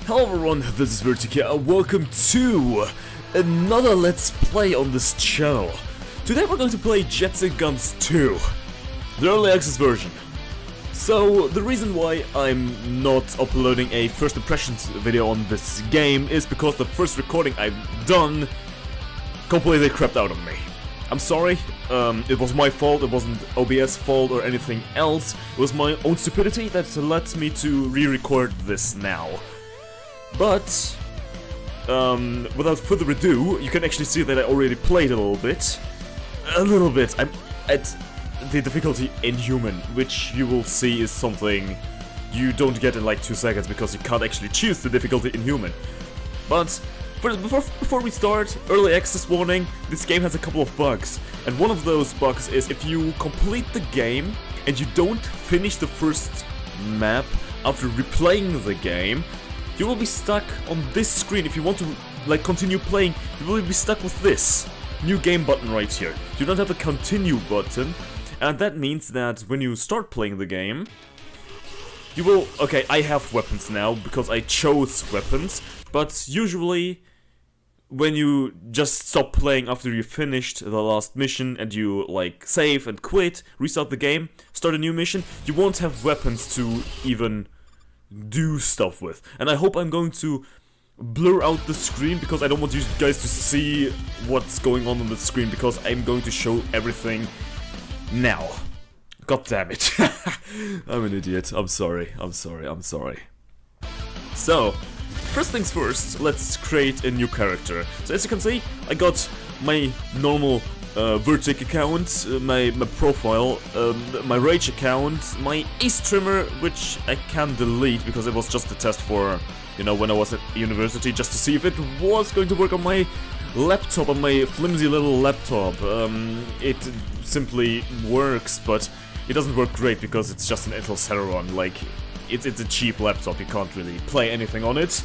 Hello everyone, this is VyrtiC and welcome to another Let's Play on this channel. Today we're going to play Jets and Guns 2, the early access version. So, the reason why I'm not uploading a first impressions video on this game is because the first recording I've done completely crapped out on me. I'm sorry, it was my fault, it wasn't OBS fault or anything else. It was my own stupidity that led me to re-record this now. But, without further ado, you can actually see that I already played a little bit. I'm at the difficulty Inhuman, which you will see is something you don't get in like 2 seconds because you can't actually choose the difficulty Inhuman. But, before we start, early access warning, this game has a couple of bugs. And one of those bugs is if you complete the game and you don't finish the first map after replaying the game, you will be stuck on this screen. If you want to like continue playing, you will be stuck with this new game button right here. You don't have a continue button, and that means that when you start playing the game, you will... Okay, I have weapons now because I chose weapons, but usually when you just stop playing after you finished the last mission and you like save and quit, restart the game, start a new mission, you won't have weapons to even do stuff with. And I hope I'm going to blur out the screen because I don't want you guys to see what's going on the screen, because I'm going to show everything now. God damn it. I'm an idiot. I'm sorry. So, first things first, let's create a new character. So as you can see, I got my normal VyrtiC account, my profile, my Rage account, my Ace Trimmer, which I can delete because it was just a test for, you know, when I was at university, just to see if it was going to work on my laptop, on my flimsy little laptop. It simply works, but it doesn't work great because it's just an Intel Celeron. Like, it's a cheap laptop, you can't really play anything on it.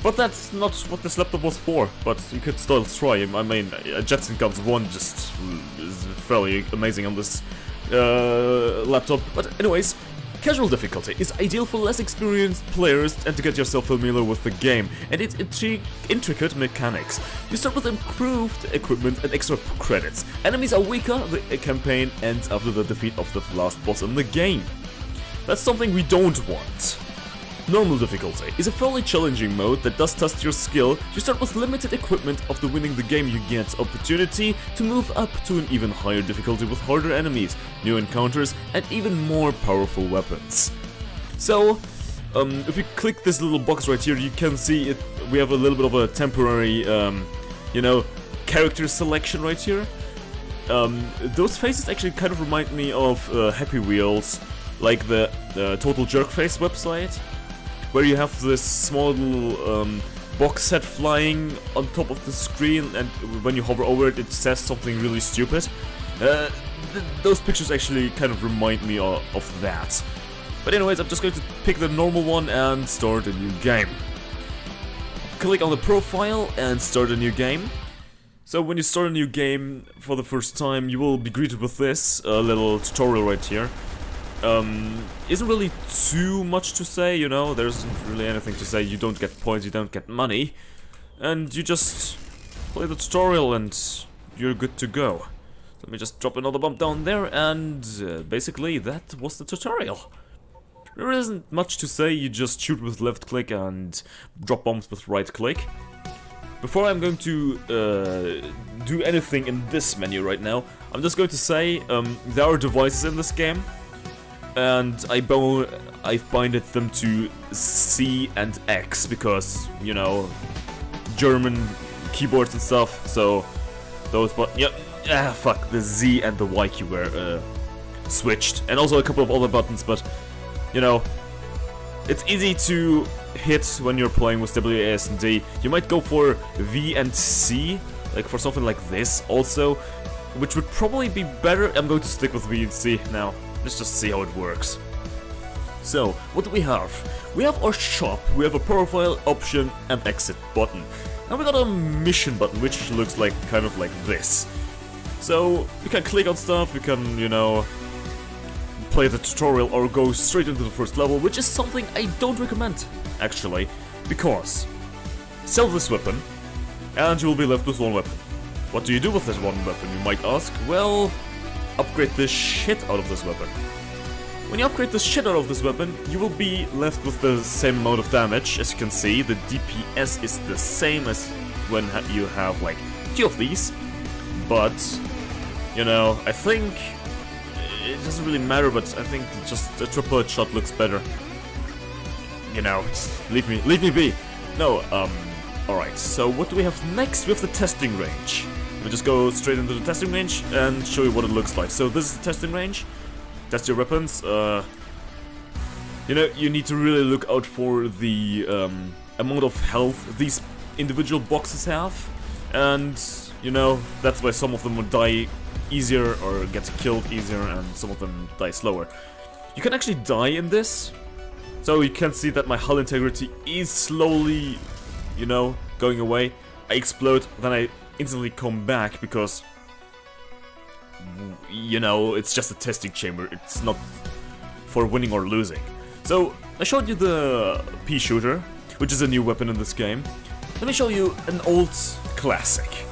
But that's not what this laptop was for, but you could still try. I mean, Jets and Guns 1 just is fairly amazing on this laptop. But anyways, casual difficulty is ideal for less experienced players and to get yourself familiar with the game and its intricate mechanics. You start with improved equipment and extra credits. Enemies are weaker, the campaign ends after the defeat of the last boss in the game. That's something we don't want. Normal difficulty is a fairly challenging mode that does test your skill. You start with limited equipment. After winning the game, you get opportunity to move up to an even higher difficulty with harder enemies, new encounters, and even more powerful weapons. So, if you click this little box right here, you can see it. We have a little bit of a temporary, you know, character selection right here. Those faces actually kind of remind me of Happy Wheels, like the Total Jerkface website, where you have this small little box set flying on top of the screen, and when you hover over it, it says something really stupid. Those pictures actually kind of remind me of that. But anyways, I'm just going to pick the normal one and start a new game. Click on the profile and start a new game. So when you start a new game for the first time, you will be greeted with this little tutorial right here. Isn't really too much to say, you know, there isn't really anything to say. You don't get points, you don't get money, and you just play the tutorial and you're good to go. Let me just drop another bomb down there, and basically that was the tutorial. There isn't much to say, you just shoot with left click and drop bombs with right click. Before I'm going to do anything in this menu right now, I'm just going to say there are devices in this game, and I've binded them to C and X because, you know, German keyboards and stuff, so those, but yeah, fuck, the Z and the Y key were switched, and also a couple of other buttons, but, you know, it's easy to hit when you're playing with W, A, S, and D. You might go for V and C, like for something like this also, which would probably be better. I'm going to stick with V and C now. Let's just see how it works. So, what do we have? We have our shop, we have a profile, option, and exit button. And we got a mission button, which looks like kind of like this. So, we can click on stuff, we can, you know, play the tutorial or go straight into the first level, which is something I don't recommend, actually. Because sell this weapon, and you will be left with one weapon. What do you do with this one weapon, you might ask? Well, upgrade the shit out of this weapon. When you upgrade the shit out of this weapon, you will be left with the same amount of damage. As you can see, the DPS is the same as when you have like 2 of these. But, you know, I think it doesn't really matter, but I think just a triple shot looks better. You know, just leave me be. No, alright, so what do we have next? We have the testing range. We'll just go straight into the testing range and show you what it looks like. So this is the testing range. Test your weapons. You know, you need to really look out for the amount of health these individual boxes have. And, you know, that's why some of them will die easier or get killed easier and some of them die slower. You can actually die in this. So you can see that my hull integrity is slowly, you know, going away. I explode, then I instantly come back because, you know, it's just a testing chamber. It's not for winning or losing. So I showed you the pea shooter, which is a new weapon in this game. Let me show you an old classic.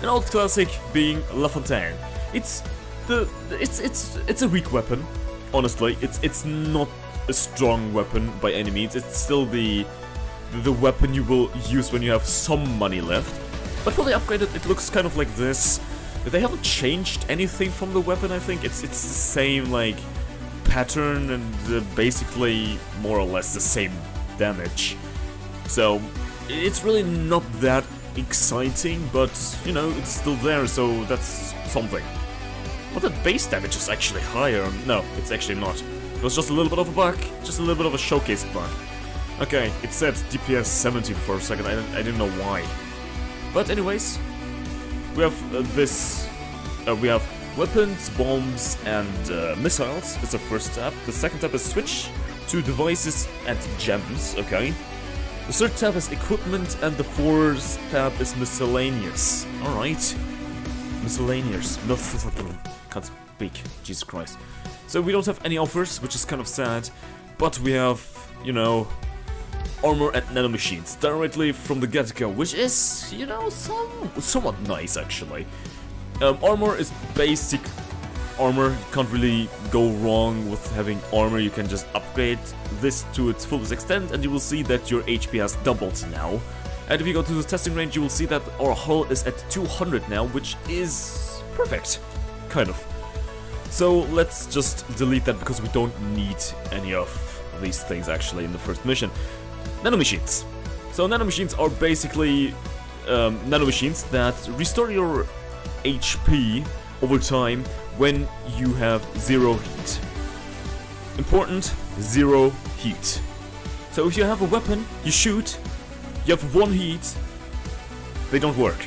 An old classic being La Fontaine. It's a weak weapon. Honestly, it's not a strong weapon by any means. It's still the weapon you will use when you have some money left. But fully upgraded, it looks kind of like this. They haven't changed anything from the weapon, I think. It's the same, like, pattern and basically more or less the same damage. So, it's really not that exciting, but, you know, it's still there, so that's something. But the base damage is actually higher. No, it's actually not. It was just a little bit of a bug, just a little bit of a showcase bug. Okay, it said DPS 70 for a second, I didn't know why. But anyways, we have we have weapons, bombs, and missiles. It's the first tab. The second tab is switch to devices and gems, okay. The third tab is equipment, and the fourth tab is miscellaneous. Alright. Miscellaneous. No, can't speak, Jesus Christ. So we don't have any offers, which is kind of sad, but we have, you know, armor and nanomachines directly from the get-go, which is, you know, somewhat nice actually. Armor is basic armor. You can't really go wrong with having armor. You can just upgrade this to its fullest extent and you will see that your HP has doubled now. And if you go to the testing range, you will see that our hull is at 200 now, which is perfect, kind of. So let's just delete that because we don't need any of these things actually in the first mission. Nanomachines. So nanomachines are basically nanomachines that restore your HP over time when you have 0 heat. Important, 0 heat. So if you have a weapon, you shoot, you have 1 heat, they don't work.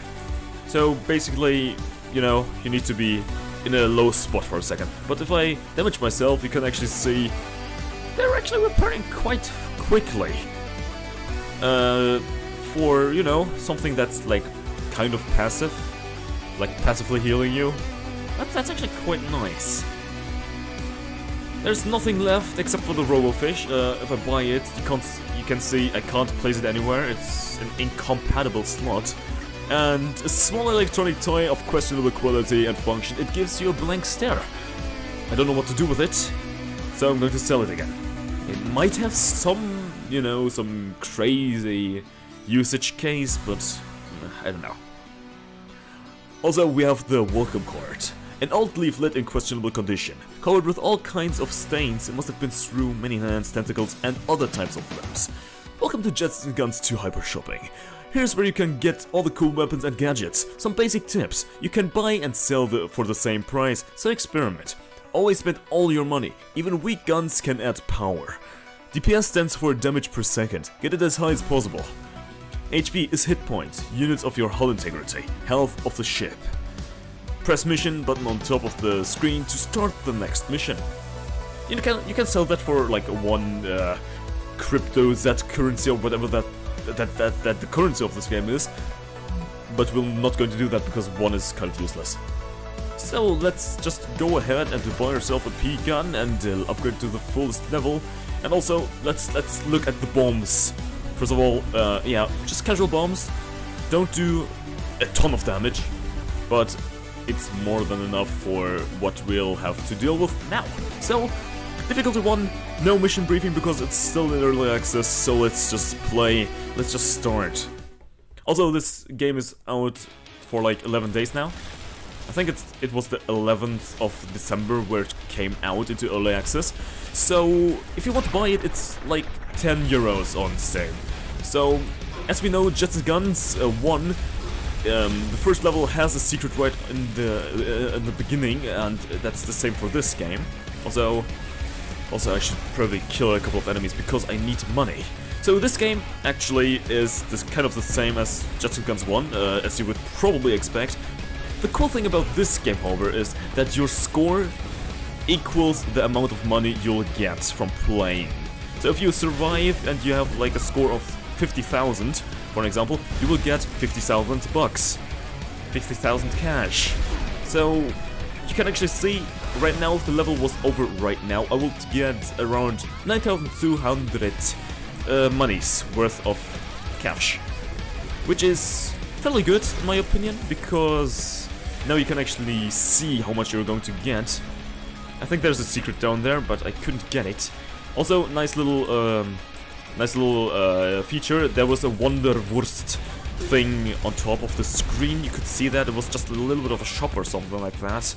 So basically, you know, you need to be in a low spot for a second. But if I damage myself, you can actually see they're actually repairing quite quickly. For, you know, something that's like kind of passive, like passively healing you, that's actually quite nice. There's nothing left except for the Robofish. If I buy it, you can see I can't place it anywhere. It's an incompatible slot. And a small electronic toy of questionable quality and function. It gives you a blank stare. I don't know what to do with it, so I'm going to sell it again. It might have some, you know, some crazy usage case, but I don't know. Also, we have the welcome card. An old leaflet in questionable condition, covered with all kinds of stains. It must have been through many hands, tentacles, and other types of limbs. Welcome to Jets and Guns 2 Hyper Shopping. Here's where you can get all the cool weapons and gadgets. Some basic tips. You can buy and sell for the same price, so experiment. Always spend all your money. Even weak guns can add power. DPS stands for damage per second. Get it as high as possible. HP is hit points, units of your hull integrity, health of the ship. Press mission button on top of the screen to start the next mission. You can sell that for like 1 crypto Z currency or whatever that the currency of this game is, but we're not going to do that because 1 is kind of useless. So let's just go ahead and buy ourselves a P gun and upgrade to the fullest level. And also let's look at the bombs First of all, yeah, just casual bombs. Don't do a ton of damage, but it's more than enough for what we'll have to deal with now. So, difficulty 1, no mission briefing because it's still in early access, so let's just play, let's just start. Also, this game is out for like 11 days now. I think it was the 11th of December where it came out into early access. So, if you want to buy it, it's like 10 euros on Steam. So, as we know, Jets and Guns 1, the first level has a secret right in the beginning, and that's the same for this game. Also, I should probably kill a couple of enemies because I need money. So this game actually is kind of the same as Jets and Guns 1, as you would probably expect. The cool thing about this game, however, is that your score equals the amount of money you'll get from playing. So if you survive and you have like a score of 50,000, for example, you will get 50,000 bucks, 50,000 cash. So you can actually see right now if the level was over right now, I would get around 9,200 monies worth of cash, which is fairly good in my opinion, because now you can actually see how much you're going to get. I think there's a secret down there, but I couldn't get it. Also, nice little feature. There was a Wonderwurst thing on top of the screen. You could see that it was just a little bit of a shop or something like that.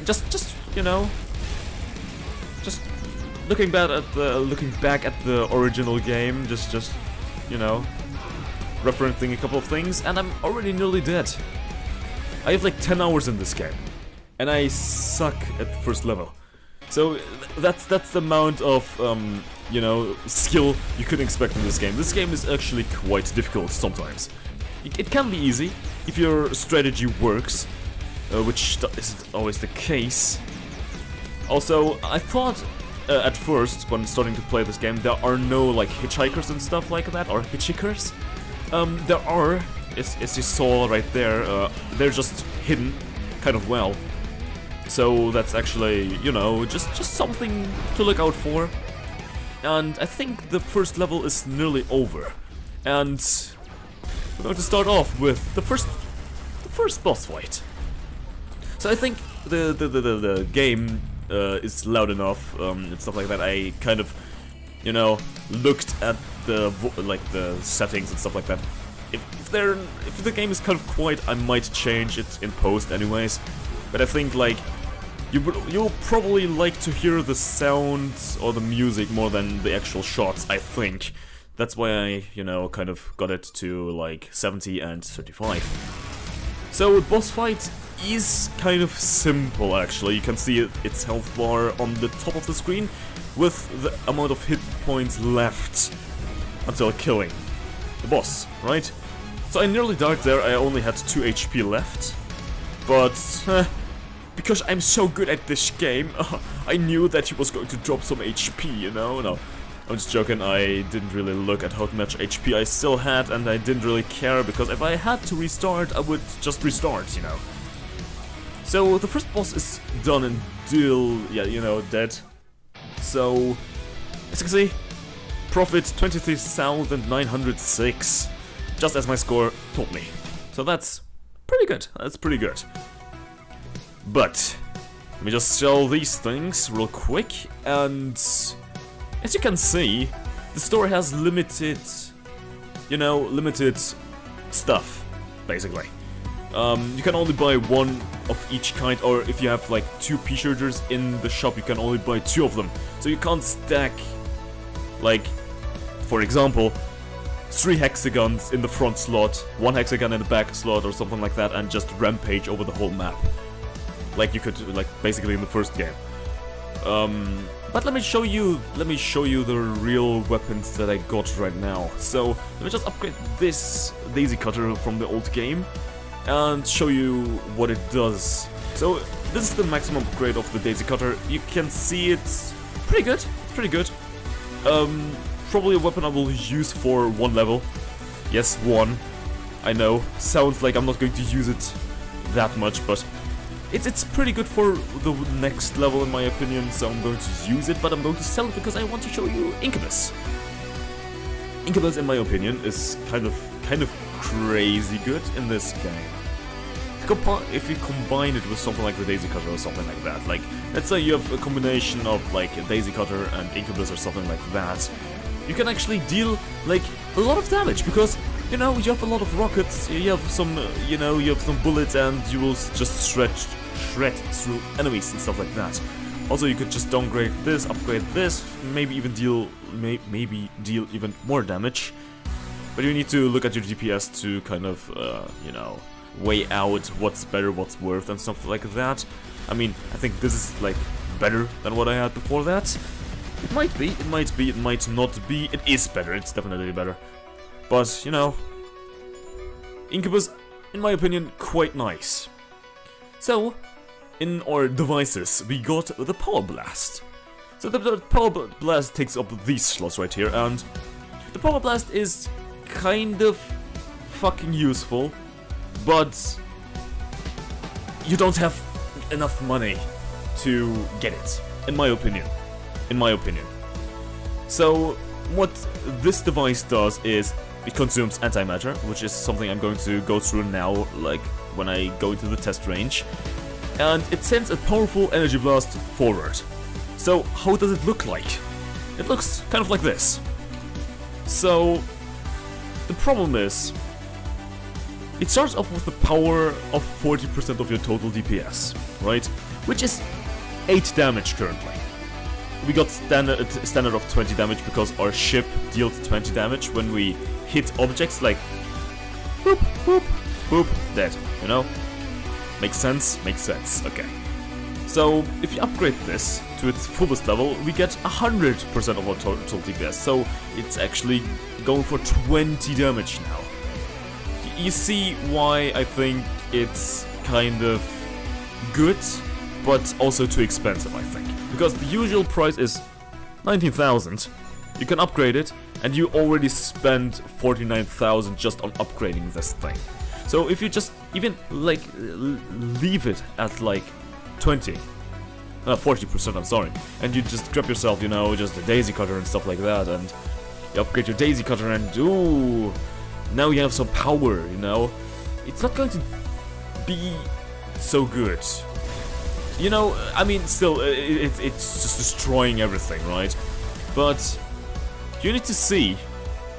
Just you know, just looking back at the original game. Just you know, referencing a couple of things, and I'm already nearly dead. I have like 10 hours in this game, and I suck at the first level. So that's the amount of you know, skill you could expect in this game. This game is actually quite difficult sometimes. It can be easy if your strategy works, which isn't always the case. Also, I thought at first when starting to play this game there are no like hitchhikers and stuff like that, or hitchhikers. There are, as you saw right there, they're just hidden kind of well. So that's actually, you know, just something to look out for. And I think the first level is nearly over. And we're going to start off with the first boss fight. So I think the game is loud enough and stuff like that. I kind of, you know, looked at the settings and stuff like that. If the game is kind of quiet, I might change it in post anyways. But I think like you'll probably like to hear the sound or the music more than the actual shots, I think. That's why I, you know, kind of got it to like 70 and 35. So boss fight is kind of simple actually. You can see its health bar on the top of the screen with the amount of hit points left until killing the boss, right? So I nearly died there. I only had 2 HP left, but because I'm so good at this game, I knew that he was going to drop some HP, you know? No, I'm just joking. I didn't really look at how much HP I still had, and I didn't really care, because if I had to restart, I would just restart, you know? So the first boss is done and yeah, you know, dead. So, as you can see, profit 23,906, just as my score told me. So that's pretty good, But, let me just show these things real quick, and as you can see, the store has limited, you know, limited stuff, basically. You can only buy 1 of each kind, or if you have like 2 P-shirters in the shop, you can only buy 2 of them. So you can't stack, like, for example, 3 hexagons in the front slot, 1 hexagon in the back slot, or something like that, and just rampage over the whole map. Like you could, like, basically in the first game. But let me show you the real weapons that I got right now. So let me just upgrade this daisy cutter from the old game and show you what it does. So this is the maximum upgrade of the daisy cutter. You can see it's pretty good. It's pretty good. Probably a weapon I will use for 1 level. Yes, 1. I know. Sounds like I'm not going to use it that much, but it's pretty good for the next level in my opinion, so I'm going to use it, but I'm going to sell it because I want to show you Incubus. Incubus, in my opinion, is kind of crazy good in this game. If you combine it with something like the Daisy Cutter or something like that, like, let's say you have a combination of, like, a Daisy Cutter and Incubus or something like that, you can actually deal, like, a lot of damage, because, you know, you have a lot of rockets, you have some, you know, you have some bullets, and you will just shred through enemies and stuff like that. Also, you could just downgrade this, upgrade this, maybe even deal, even more damage, but you need to look at your DPS to kind of, you know, weigh out what's better, what's worth, and stuff like that. I mean, I think this is, like, better than what I had before that. It might be, it might be, it might not be. It is better, it's definitely better. But, you know, Incubus, in my opinion, quite nice. So, in our devices, we got the Power Blast. So the Power Blast takes up these slots right here, and the Power Blast is kind of fucking useful, but you don't have enough money to get it, in my opinion. So what this device does is it consumes antimatter, which is something I'm going to go through now, like when I go into the test range, and it sends a powerful energy blast forward. So how does it look like? It looks kind of like this. So the problem is, it starts off with the power of 40% of your total DPS, right? Which is 8 damage currently. We got standard of 20 damage because our ship deals 20 damage when we hit objects, like boop, boop, boop, dead, you know? Makes sense? Makes sense, okay. So, if you upgrade this to its fullest level, we get 100% of our total DPS, so it's actually going for 20 damage now. You see why I think it's kind of good, but also too expensive, I think. Because the usual price is 19,000. You can upgrade it, and you already spend 49,000 just on upgrading this thing. So if you just even, like, leave it at, like, 40%, I'm sorry, and you just grab yourself, you know, just a Daisy Cutter and stuff like that, and you upgrade your Daisy Cutter, and ooh, now you have some power, you know. It's not going to be so good. You know, I mean, still, it's just destroying everything, right? But you need to see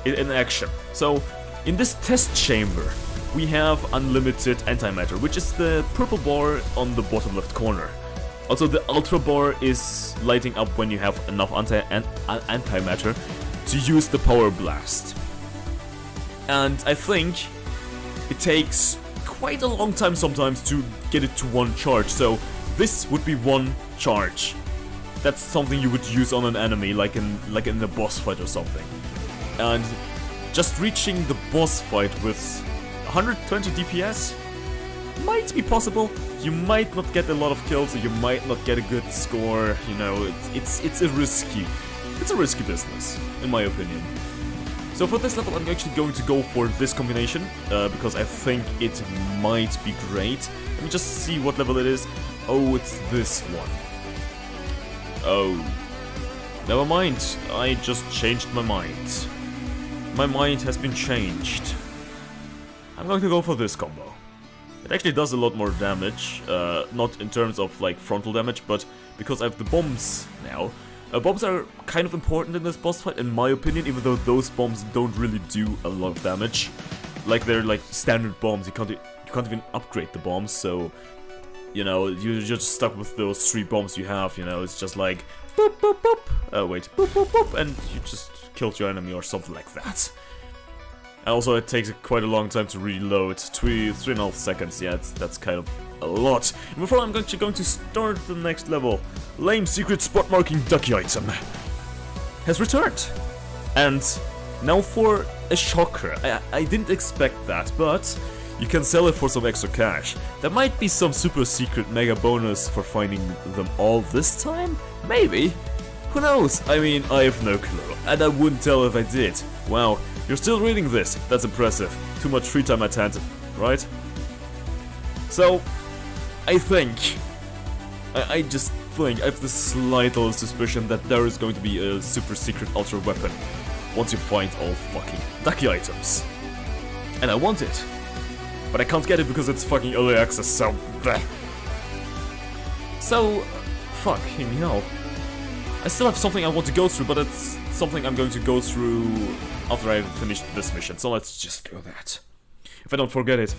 it in action. So, in this test chamber, we have unlimited antimatter, which is the purple bar on the bottom left corner. Also, the ultra bar is lighting up when you have enough antimatter to use the power blast. And I think it takes quite a long time sometimes to get it to one charge, so this would be one charge. That's something you would use on an enemy, like in a boss fight or something. And just reaching the boss fight with 120 DPS might be possible. You might not get a lot of kills, or you might not get a good score. You know, it's a risky business, in my opinion. So for this level, I'm actually going to go for this combination, because I think it might be great. Let me just see what level it is. Oh, it's this one. Oh. Never mind, I just changed my mind. My mind has been changed. I'm going to go for this combo. It actually does a lot more damage, not in terms of like frontal damage, but because I have the bombs now. Bombs are kind of important in this boss fight, in my opinion, even though those bombs don't really do a lot of damage. Like, they're like standard bombs, you can't even upgrade the bombs, so, you know, you're just stuck with those 3 bombs you have, you know, it's just like, boop, boop, boop, boop, boop, boop, and you just killed your enemy or something like that. And also, it takes quite a long time to reload, 3.5 seconds, yeah, that's kind of a lot. And before I'm actually going to start the next level, lame secret spot marking ducky item has returned. And now for a shocker, I didn't expect that, but you can sell it for some extra cash. There might be some super secret mega bonus for finding them all this time? Maybe? Who knows? I mean, I have no clue, and I wouldn't tell if I did. Wow, you're still reading this, that's impressive. Too much free time at hand, right? So, I just think, I have the slight little suspicion that there is going to be a super secret ultra weapon once you find all fucking ducky items. And I want it. But I can't get it because it's fucking early access, so bleh. So, fucking hell. I still have something I want to go through, but it's something I'm going to go through after I've finished this mission, so let's just do that. If I don't forget it.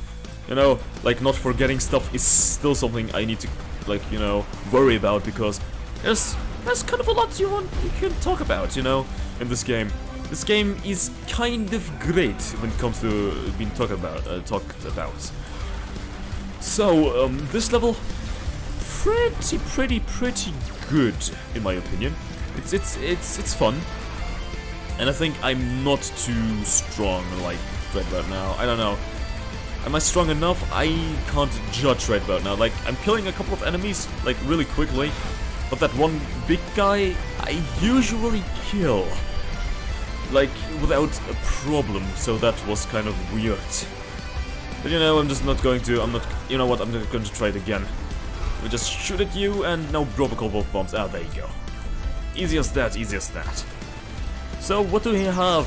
You know, like, not forgetting stuff is still something I need to, like, you know, worry about, because there's kind of a lot you can talk about, you know, in this game. This game is kind of great when it comes to being talked about. So, this level, pretty good, in my opinion. It's fun. And I think I'm not too strong, like, right about now. I don't know. Am I strong enough? I can't judge right about now. Like, I'm killing a couple of enemies, like, really quickly. But that one big guy, I usually kill. Like, without a problem, so that was kind of weird. But you know, I'm just not going to, you know what, I'm not going to try it again. We just shoot at you and now drop a couple of bombs. Ah, there you go. Easy as that, easy as that. So, what do we have,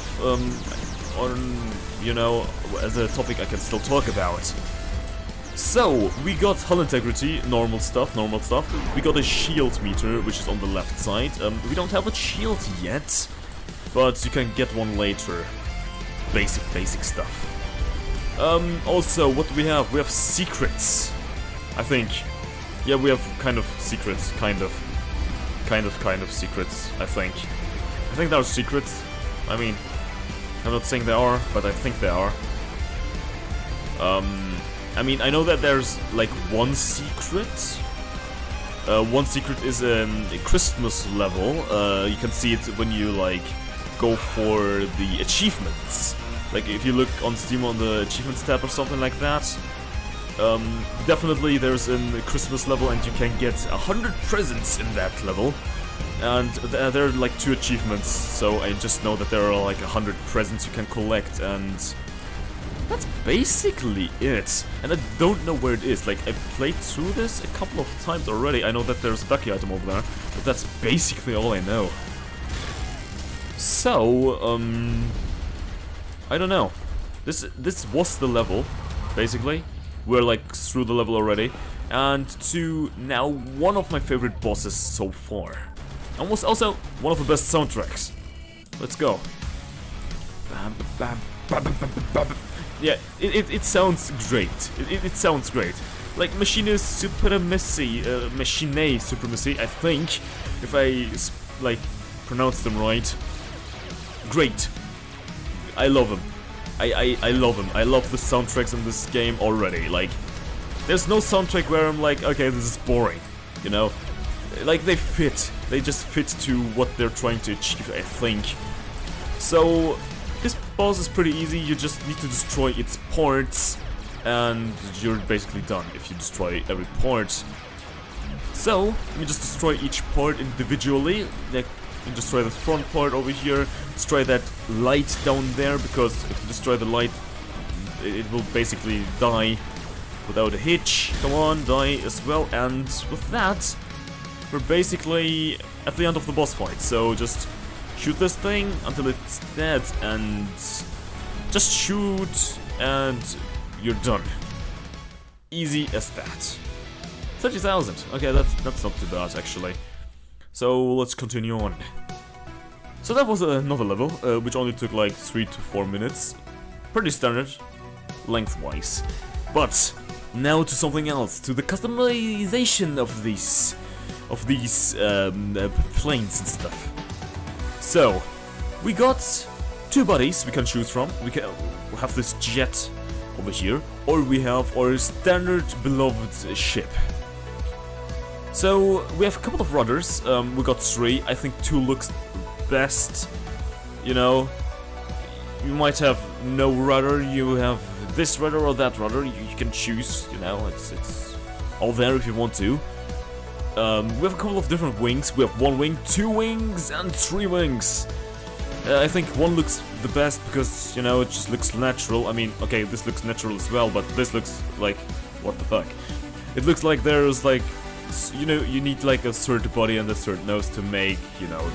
on, you know, as a topic I can still talk about? So, we got hull integrity, normal stuff. We got a shield meter, which is on the left side. We don't have a shield yet, but you can get one later. Basic stuff. Also, what do we have? We have secrets, I think. Yeah, we have kind of secrets, kind of secrets, I think. I think there are secrets. I mean, I'm not saying they are, but I think they are. I mean, I know that there's, like, one secret. One secret is a Christmas level. You can see it when you, like, go for the achievements. Like, if you look on Steam on the achievements tab or something like that. Definitely there's a Christmas level and you can get 100 presents in that level. And there are like 2 achievements, so I just know that there are like 100 presents you can collect, and that's basically it. And I don't know where it is. Like, I played through this a couple of times already. I know that there's a ducky item over there, but that's basically all I know. So, I don't know. This was the level, basically. We're like through the level already, and to now one of my favorite bosses so far. And was also one of the best soundtracks. Let's go. Yeah, it sounds great. It sounds great. Like Machine Supremacy, Machine Supremacy, I think, if I like pronounce them right. Great. I love them. I love them. I love the soundtracks in this game already. Like, there's no soundtrack where I'm like, okay, this is boring, you know? Like, they fit. They just fit to what they're trying to achieve, I think. So, this boss is pretty easy. You just need to destroy its parts, and you're basically done if you destroy every part. So, you just destroy each part individually. Like, you destroy the front part over here, destroy that light down there, because if you destroy the light, it will basically die without a hitch. Come on, die as well, and with that, we're basically at the end of the boss fight. So just shoot this thing until it's dead, and just shoot, and you're done. Easy as that. 30,000. Okay, that's not too bad actually. So let's continue on. So that was another level, which only took like 3 to 4 minutes. Pretty standard, lengthwise. But now to something else, to the customization of these planes and stuff. So we got 2 bodies we can choose from. We have this jet over here, or we have our standard beloved ship. So we have a couple of rudders. We got 3. I think 2 looks best. You know, you might have no rudder. You have this rudder or that rudder. You can choose. You know, it's all there if you want to. We have a couple of different wings. We have 1 wing, 2 wings, and 3 wings. I think 1 looks the best because, you know, it just looks natural. I mean, okay, this looks natural as well, but this looks like, what the fuck? It looks like there's like, you know, you need like a third body and a third nose to make, you know,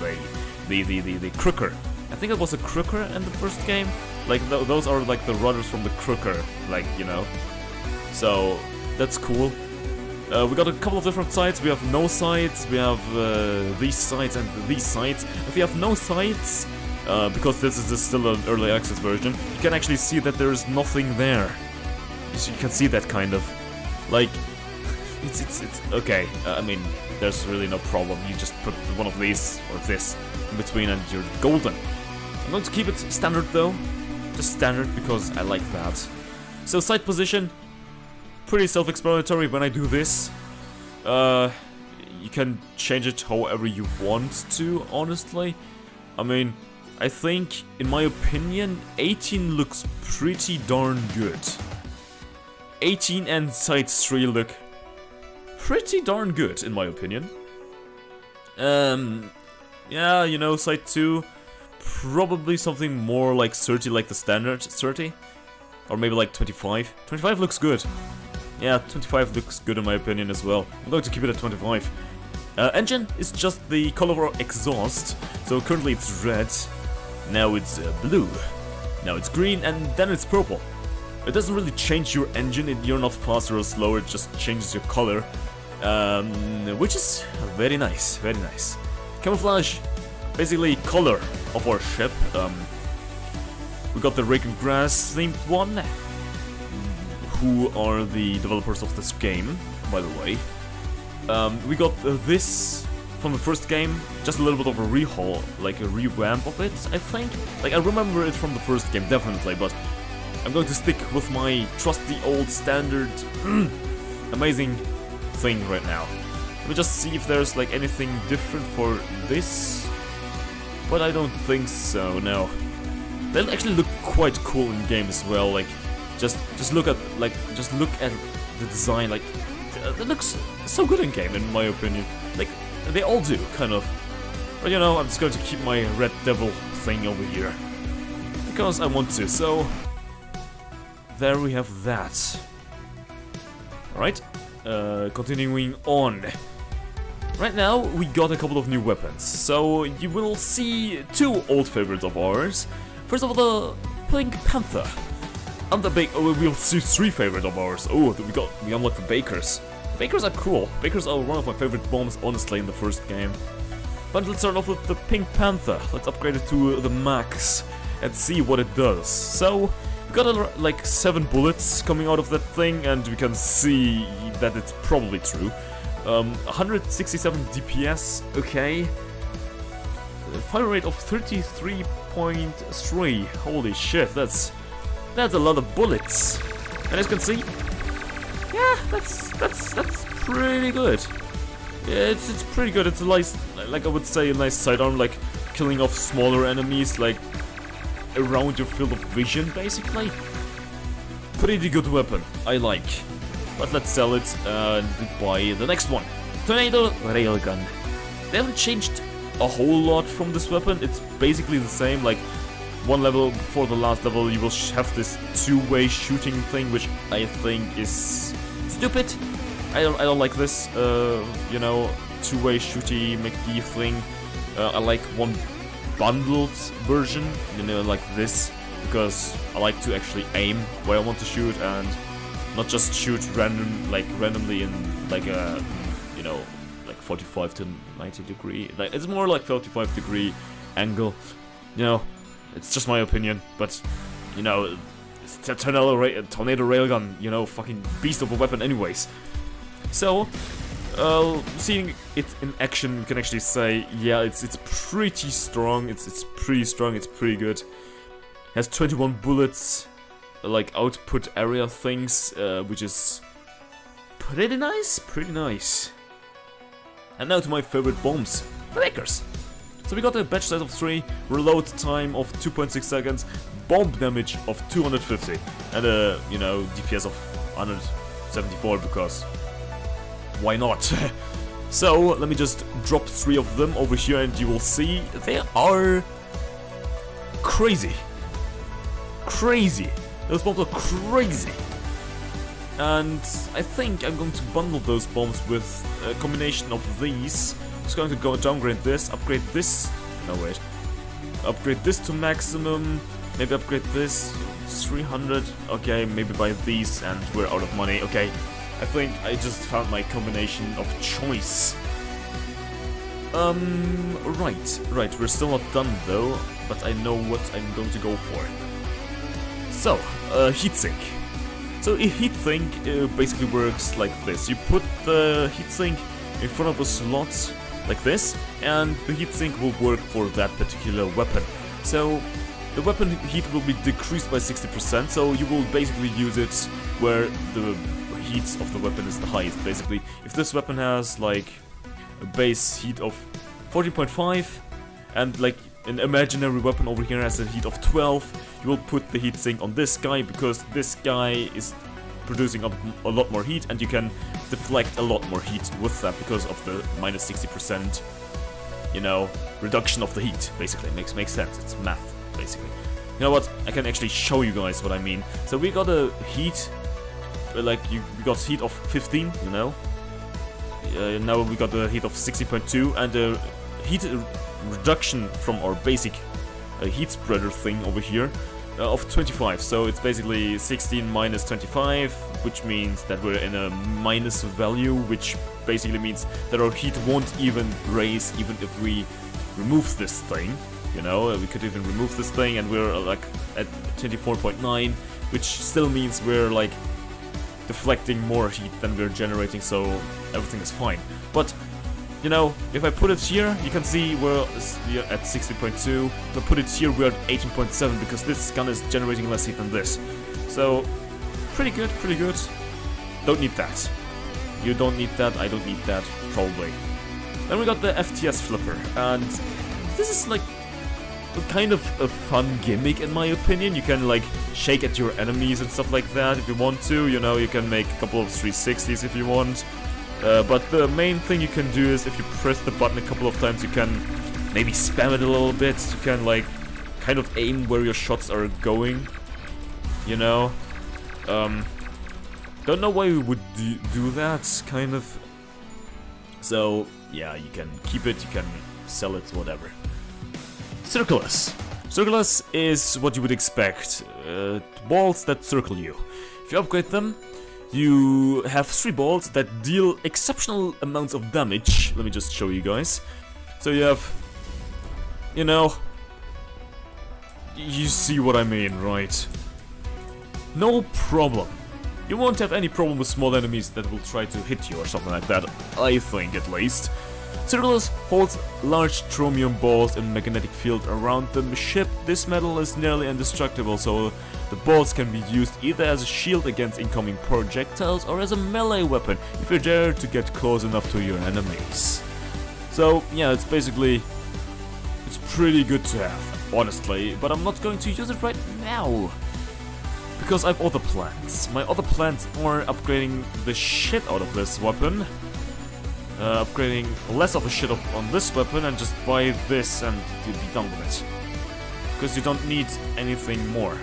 the crooker. I think it was a Crooker in the first game. Like, those are like the rudders from the Crooker, like, you know. So, that's cool. We got a couple of different sights. We have no sights, we have these sights and these sights. If you have no sights, because this is still an early access version, you can actually see that there is nothing there. You can see that kind of. Like, it's okay. I mean, there's really no problem. You just put one of these or this in between and you're golden. I'm going to keep it standard though. Just standard because I like that. So sight position, pretty self-explanatory when I do this. You can change it however you want to, honestly. I mean, I think, in my opinion, 18 looks pretty darn good. 18 and sight 3 look pretty darn good, in my opinion. Yeah, you know, sight 2, probably something more like 30, like the standard 30. Or maybe like 25. 25 looks good. Yeah, 25 looks good in my opinion as well. I'm going to keep it at 25. Engine is just the color of exhaust. So currently it's red. Now it's blue. Now it's green, and then it's purple. It doesn't really change your engine. You're not faster or slower. It just changes your color. Which is very nice. Very nice. Camouflage. Basically color of our ship. We got the Rake and Grass themed one, who are the developers of this game, by the way. We got this from the first game, just a little bit of a rehaul, like a revamp of it, I think. Like, I remember it from the first game, definitely, but I'm going to stick with my trusty old standard amazing thing right now. Let me just see if there's like anything different for this, but I don't think so, no. They actually look quite cool in game as well. Like, just look at the design. Like, it looks so good in game, in my opinion. Like, they all do, kind of. But you know, I'm just going to keep my Red Devil thing over here because I want to. So there we have that. All right, continuing on. Right now, we got a couple of new weapons. So you will see two old favorites of ours. First of all, the Pink Panther. And the we'll see three favorites of ours. Oh, we unlocked the Bakers. Bakers are cool. Bakers are one of my favorite bombs, honestly, in the first game. But let's start off with the Pink Panther. Let's upgrade it to the max and see what it does. So, we got like 7 bullets coming out of that thing, and we can see that it's probably true. 167 DPS, okay. Fire rate of 33.3. Holy shit, that's a lot of bullets. And as you can see, yeah, that's pretty good. Yeah, it's pretty good. It's a nice, like I would say, a nice sidearm, like killing off smaller enemies, like around your field of vision, basically. Pretty good weapon, I like. But let's sell it and buy the next one. Tornado Railgun. They haven't changed a whole lot from this weapon. It's basically the same. Like, one level before the last level, you will have this two-way shooting thing, which I think is stupid. I don't like this, you know, two-way shooty McGee thing. I like one bundled version, you know, like this, because I like to actually aim where I want to shoot and not just shoot randomly in like a, you know, like 45 to 90 degree. Like, it's more like 45 degree angle, you know. It's just my opinion, but, you know, it's a tornado railgun, you know, fucking beast of a weapon anyways. So, seeing it in action, you can actually say, yeah, it's pretty strong, it's pretty strong, it's pretty good. Has 21 bullets, like output area things, which is pretty nice, And now to my favorite bombs, the Bakers. So we got a batch size of 3, reload time of 2.6 seconds, bomb damage of 250, and a, you know, DPS of 174 because why not? So let me just drop 3 of them over here and you will see they are crazy. Those bombs are crazy. And I think I'm going to bundle those bombs with a combination of these. Just going to go downgrade this, upgrade this. No, wait. upgrade this to maximum, maybe upgrade this 300, okay, maybe buy these and we're out of money, okay. I think I just found my combination of choice. Right, we're still not done though, but I know what I'm going to go for. So, heatsink. So a heatsink basically works like this. You put the heatsink in front of a slot like this, and the heatsink will work for that particular weapon. So the weapon heat will be decreased by 60%, so you will basically use it where the heat of the weapon is the highest. Basically, if this weapon has like a base heat of 14.5 and like an imaginary weapon over here has a heat of 12, you will put the heatsink on this guy because this guy is producing a lot more heat, and you can deflect a lot more heat with that because of the minus 60%, you know, reduction of the heat. Basically, makes sense. It's math, basically. You know what? I can actually show you guys what I mean. So we got a heat, like we got heat of 15, you know. Now we got the heat of 60.2 and a heat reduction from our basic heat spreader thing over here of 25. So it's basically 16 minus 25, which means that we're in a minus value, which basically means that our heat won't even raise even if we remove this thing. You know, we could even remove this thing and we're like at 24.9, which still means we're like deflecting more heat than we're generating, so everything is fine. But you know, if I put it here, you can see we're at 60.2. If I put it here, we're at 18.7 because this gun is generating less heat than this. So, pretty good, pretty good. Don't need that. You don't need that, I don't need that, probably. Then we got the FTS flipper, and this is like kind of a fun gimmick in my opinion. You can like shake at your enemies and stuff like that if you want to. You know, you can make a couple of 360s if you want. But the main thing you can do is if you press the button a couple of times, you can maybe spam it a little bit. You can like kind of aim where your shots are going, you know. Don't know why we would do that, kind of. So yeah, you can keep it, you can sell it, whatever. Circulus. Circulus is what you would expect. Balls that circle you. If you upgrade them, you have 3 balls that deal exceptional amounts of damage. Let me just show you guys. So you have, you know, you see what I mean, right? No problem. You won't have any problem with small enemies that will try to hit you or something like that, I think at least. Circulus holds large chromium balls in magnetic field around the ship. This metal is nearly indestructible, so the balls can be used either as a shield against incoming projectiles or as a melee weapon if you dare to get close enough to your enemies. So yeah, it's basically, it's pretty good to have, honestly, but I'm not going to use it right now because I have other plans. My other plans are upgrading the shit out of this weapon. Upgrading less of a shit on this weapon and just buy this and you'll be done with it. Because you don't need anything more.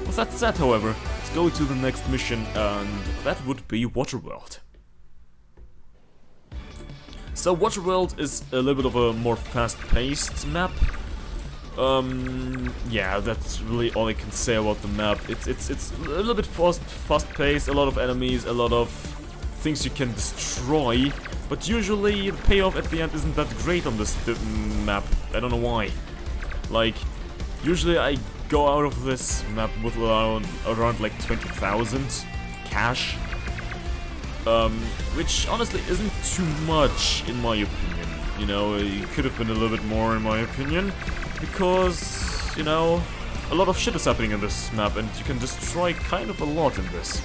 With that said, however, let's go to the next mission, and that would be Waterworld. So Waterworld is a little bit of a more fast-paced map. Yeah, that's really all I can say about the map. It's a little bit fast-paced, a lot of enemies, a lot of things you can destroy, but usually the payoff at the end isn't that great on this map. I don't know why. Like, usually I go out of this map with around like 20,000 cash, which honestly isn't too much in my opinion. You know, it could have been a little bit more in my opinion, because, you know, a lot of shit is happening in this map and you can destroy kind of a lot in this.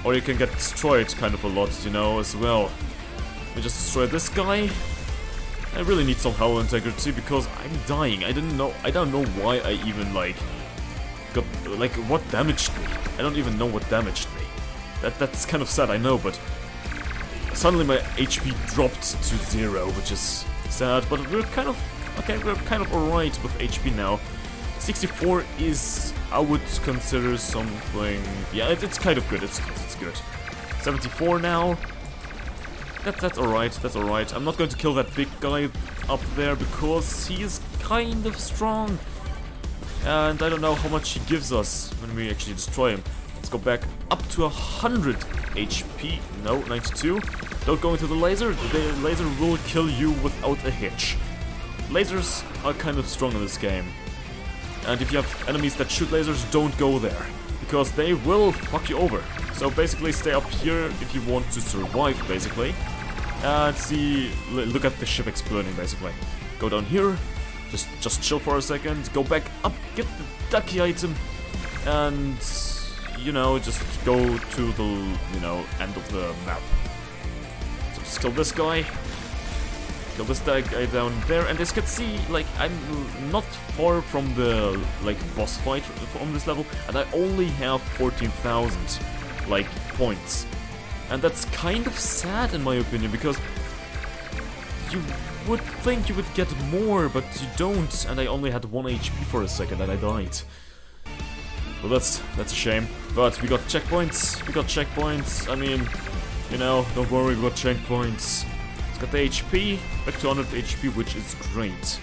Or you can get destroyed kind of a lot, you know, as well. Let me just destroy this guy. I really need some hull integrity because I'm dying. I don't know why I even like got like what damaged me. I don't even know what damaged me. That's kind of sad, I know, but suddenly my HP dropped to 0, which is sad. But we're kind of okay. We're kind of alright with HP now. 64 is, I would consider something. Yeah, it's kind of good. It's good. 74 now. That's alright, that's alright. I'm not going to kill that big guy up there because he is kind of strong. And I don't know how much he gives us when we actually destroy him. Let's go back up to 100 HP. No, 92. Don't go into the laser. The laser will kill you without a hitch. Lasers are kind of strong in this game. And if you have enemies that shoot lasers, don't go there, because they will fuck you over. So basically stay up here if you want to survive, basically. And see, look at the ship exploding, basically. Go down here, just chill for a second, go back up, get the ducky item, and, you know, just go to the, you know, end of the map. So just kill this guy. Kill this guy down there, and as you can see, like, I'm not far from the, like, boss fight on this level, and I only have 14,000, like, points. And that's kind of sad in my opinion, because you would think you would get more, but you don't, and I only had 1 HP for a second, and I died. Well, that's a shame, but we got checkpoints, I mean, you know, don't worry, we got checkpoints. Got the HP, back to 100 HP, which is great.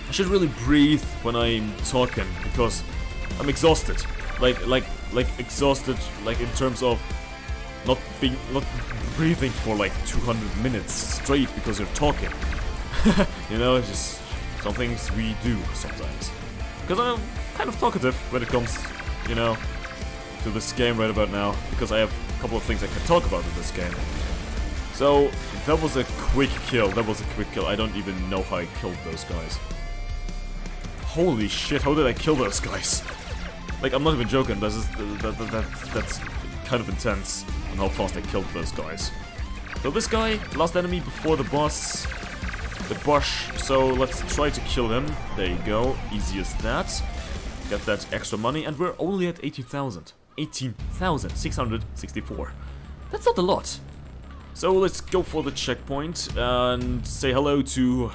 I should really breathe when I'm talking, because I'm exhausted. Like exhausted, like in terms of not breathing for like 200 minutes straight because you're talking. You know, it's just some things we do sometimes. Because I'm kind of talkative when it comes, you know, to this game right about now, because I have a couple of things I can talk about in this game. So, that was a quick kill, I don't even know how I killed those guys. Holy shit, how did I kill those guys? Like, I'm not even joking, that's kind of intense on how fast I killed those guys. So this guy, last enemy before the boss, the Bosch, so let's try to kill him. There you go, easy as that. Get that extra money, and we're only at 18,000. 18,664. That's not a lot. So let's go for the checkpoint and say hello to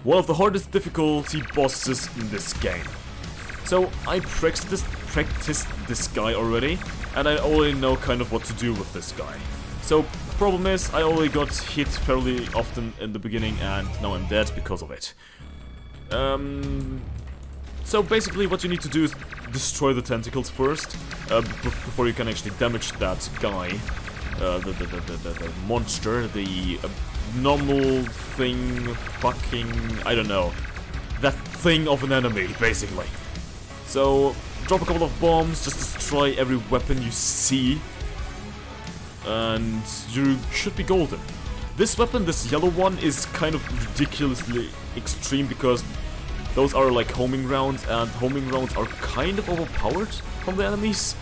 one of the hardest difficulty bosses in this game. So I practiced this guy already, and I already know kind of what to do with this guy. So problem is, I only got hit fairly often in the beginning, and now I'm dead because of it. So basically what you need to do is destroy the tentacles first, before you can actually damage that guy. The monster, the normal thing, fucking, I don't know, that thing of an enemy, basically. So, drop a couple of bombs, just destroy every weapon you see, and you should be golden. This weapon, this yellow one, is kind of ridiculously extreme, because those are like homing rounds, and homing rounds are kind of overpowered from the enemies,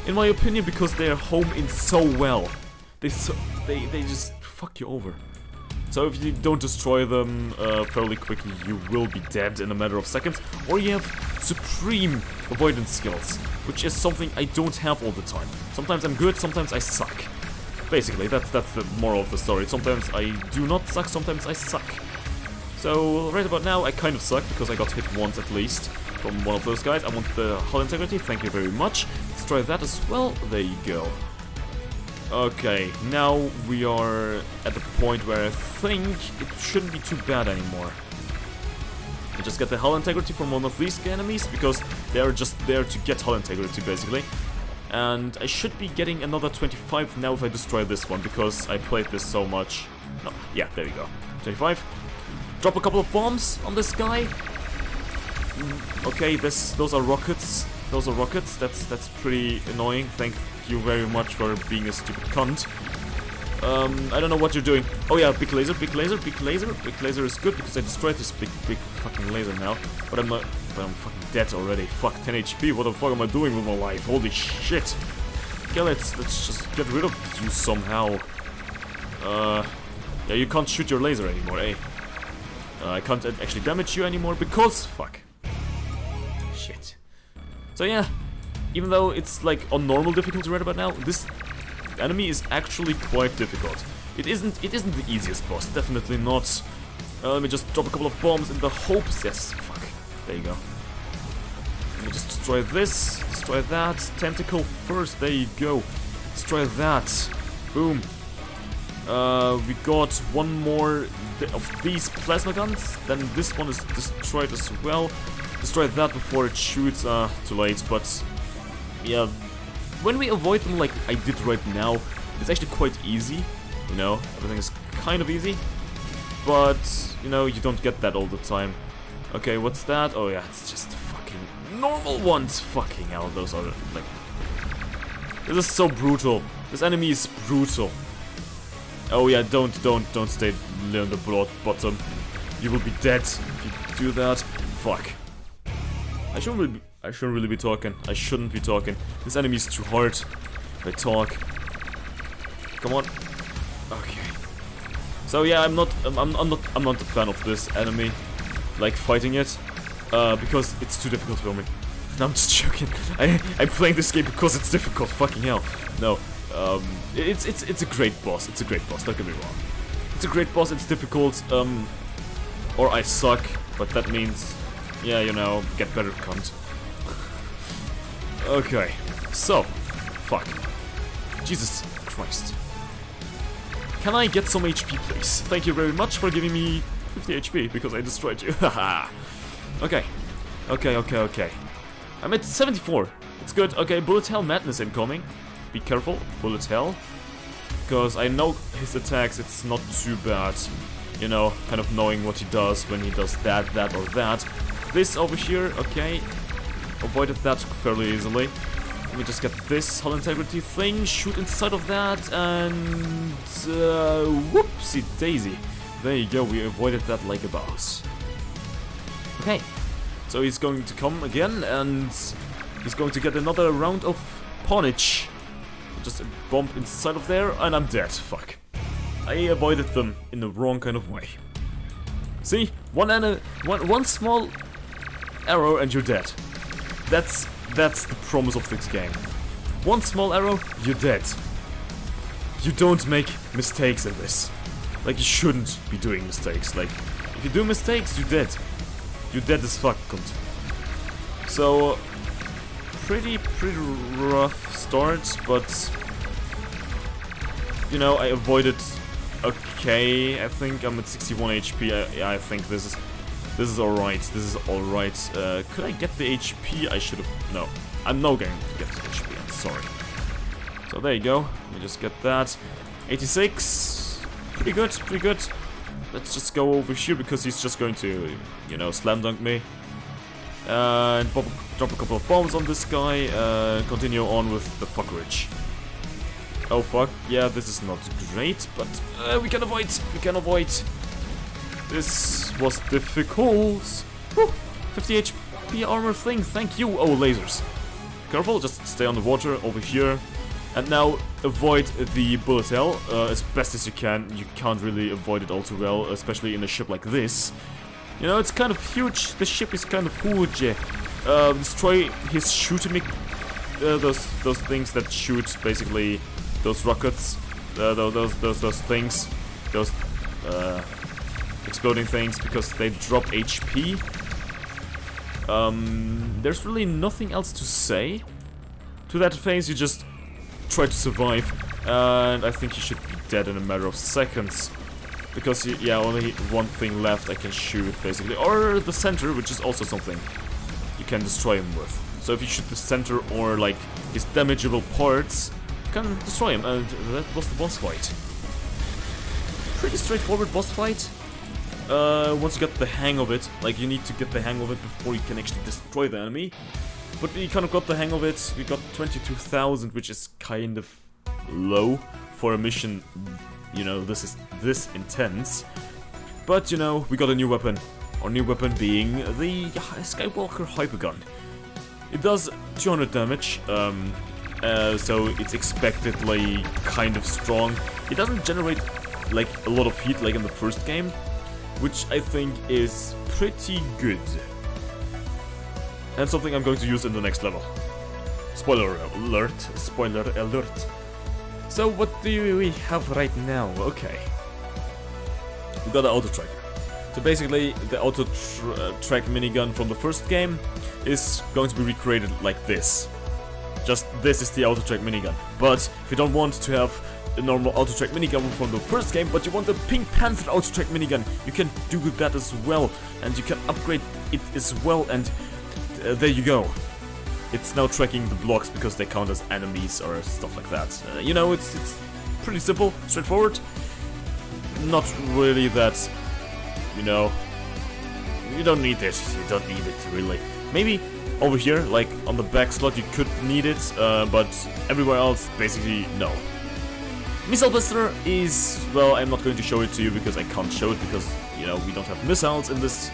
in my opinion, because they are home in so well. They just fuck you over. So if you don't destroy them fairly quickly, you will be dead in a matter of seconds, or you have supreme avoidance skills, which is something I don't have all the time. Sometimes I'm good, sometimes I suck. Basically, that's the moral of the story. Sometimes I do not suck, sometimes I suck. So right about now, I kind of suck, because I got hit once at least from one of those guys. I want the hull integrity, thank you very much. Let's try that as well, there you go. Okay, now we are at the point where I think it shouldn't be too bad anymore. I just get the hull integrity from one of these enemies, because they are just there to get hull integrity, basically. And I should be getting another 25 now if I destroy this one, because I played this so much. No, yeah, there you go. 25. Drop a couple of bombs on this guy. Okay, those are rockets. That's pretty annoying. Thank you very much for being a stupid cunt. I don't know what you're doing. Oh yeah, big laser is good because I destroyed this big fucking laser now. But I'm fucking dead already. Fuck, 10 HP. What the fuck am I doing with my life? Holy shit. Okay, let's just get rid of you somehow. Yeah, you can't shoot your laser anymore, eh? I can't actually damage you anymore because fuck. Shit. So yeah, even though it's like on normal difficulty right about now, this enemy is actually quite difficult. It isn't the easiest boss, definitely not. Let me just drop a couple of bombs in the hopes. Yes, fuck. There you go. Let me just destroy this, destroy that. Tentacle first, there you go. Destroy that. Boom. We got one more of these plasma guns. Then this one is destroyed as well. Destroy that before it shoots. Too late. But yeah, when we avoid them like I did right now, it's actually quite easy. You know, everything is kind of easy. But you know, you don't get that all the time. Okay, what's that? Oh yeah, it's just fucking normal ones. Fucking hell, those are like. This is so brutal. This enemy is brutal. Oh yeah, don't stay near the bottom. You will be dead if you do that. Fuck. I shouldn't really be talking. I shouldn't be talking. This enemy is too hard. If I talk. Come on. Okay. So yeah, I'm not a fan of this enemy, like fighting it, because it's too difficult for me. No, I'm just joking. I'm playing this game because it's difficult. Fucking hell. No. It's a great boss. It's a great boss. Don't get me wrong. It's a great boss. It's difficult. Or I suck, but that means, yeah, you know, get better, cunt. Okay. So, fuck. Jesus Christ. Can I get some HP, please? Thank you very much for giving me 50 HP because I destroyed you. Haha. Okay. Okay. I'm at 74. It's good. Okay, Bullet Hell Madness incoming. Be careful, Bullet Hell. Because I know his attacks, it's not too bad. You know, kind of knowing what he does when he does that, or that. This over here, okay. Avoided that fairly easily. Let me just get this Hull Integrity thing, shoot inside of that, and... whoopsie daisy. There you go, we avoided that like a boss. Okay. So he's going to come again, and he's going to get another round of pawnage. Just a bump inside of there, and I'm dead. Fuck. I avoided them in the wrong kind of way. See? One small arrow and you're dead. That's the promise of this game. One small arrow, you're dead. You don't make mistakes in this. Like, you shouldn't be doing mistakes. Like, if you do mistakes, you're dead. You're dead as fuck, cunt. So, pretty rough start, but you know, I avoided. Okay, I think I'm at 61 HP. I think this is alright. This is alright. Could I get the HP? I should have. No, I'm not going to get the HP. I'm sorry. So there you go. Let me just get that. 86. Pretty good. Let's just go over here because he's just going to, you know, slam dunk me. And drop a couple of bombs on this guy. Continue on with the fuckerage. Oh fuck, yeah, this is not great, but we can avoid. This was difficult. Whew, 50 HP armor thing, thank you. Oh, lasers. Careful, just stay on the water over here. And now avoid the bullet hell as best as you can. You can't really avoid it all too well, especially in a ship like this. You know, it's kind of huge. The ship is kind of huge. Destroy his shooting those things that shoot basically those rockets, those things, those exploding things because they drop HP. There's really nothing else to say to that phase. You just try to survive, and I think he should be dead in a matter of seconds. Because, yeah, only one thing left I can shoot, basically. Or the center, which is also something you can destroy him with. So if you shoot the center or, like, his damageable parts, you can destroy him. And that was the boss fight. Pretty straightforward boss fight. Once you get the hang of it. Like, you need to get the hang of it before you can actually destroy the enemy. But we kind of got the hang of it. We got 22,000, which is kind of low for a mission. You know, this intense. But, you know, we got a new weapon. Our new weapon being the Skywalker Hypergun. It does 200 damage, so it's expectedly kind of strong. It doesn't generate, like, a lot of heat like in the first game, which I think is pretty good. And something I'm going to use in the next level. Spoiler alert. Spoiler alert. So what do we have right now? Okay. We got the auto tracker. So basically the auto track minigun from the first game is going to be recreated like this. Just this is the auto track minigun. But if you don't want to have a normal auto-track minigun from the first game, but you want the Pink Panther auto-track minigun, you can do that as well, and you can upgrade it as well, and there you go. It's now tracking the blocks because they count as enemies or stuff like that. You know, it's pretty simple, straightforward. Not really that, you know, you don't need it. You don't need it, really. Maybe over here, like on the back slot, you could need it, but everywhere else, basically, no. Missile Buster is, well, I'm not going to show it to you because I can't show it because, you know, we don't have missiles in this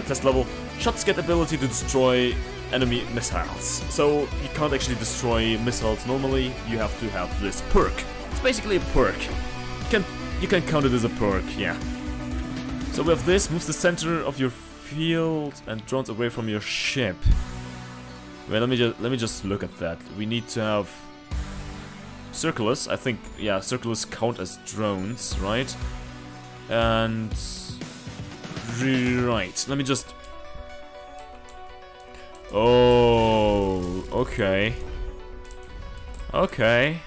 test level. Shots get ability to destroy enemy missiles, so you can't actually destroy missiles normally. You have to have this perk. It's basically a perk. You can count it as a perk, yeah. So we have this, moves the center of your field and drones away from your ship. Wait, let me just look at that. We need to have Circulus. I think, yeah, Circulus count as drones, right? And right. Let me just. Oh, okay. Okay.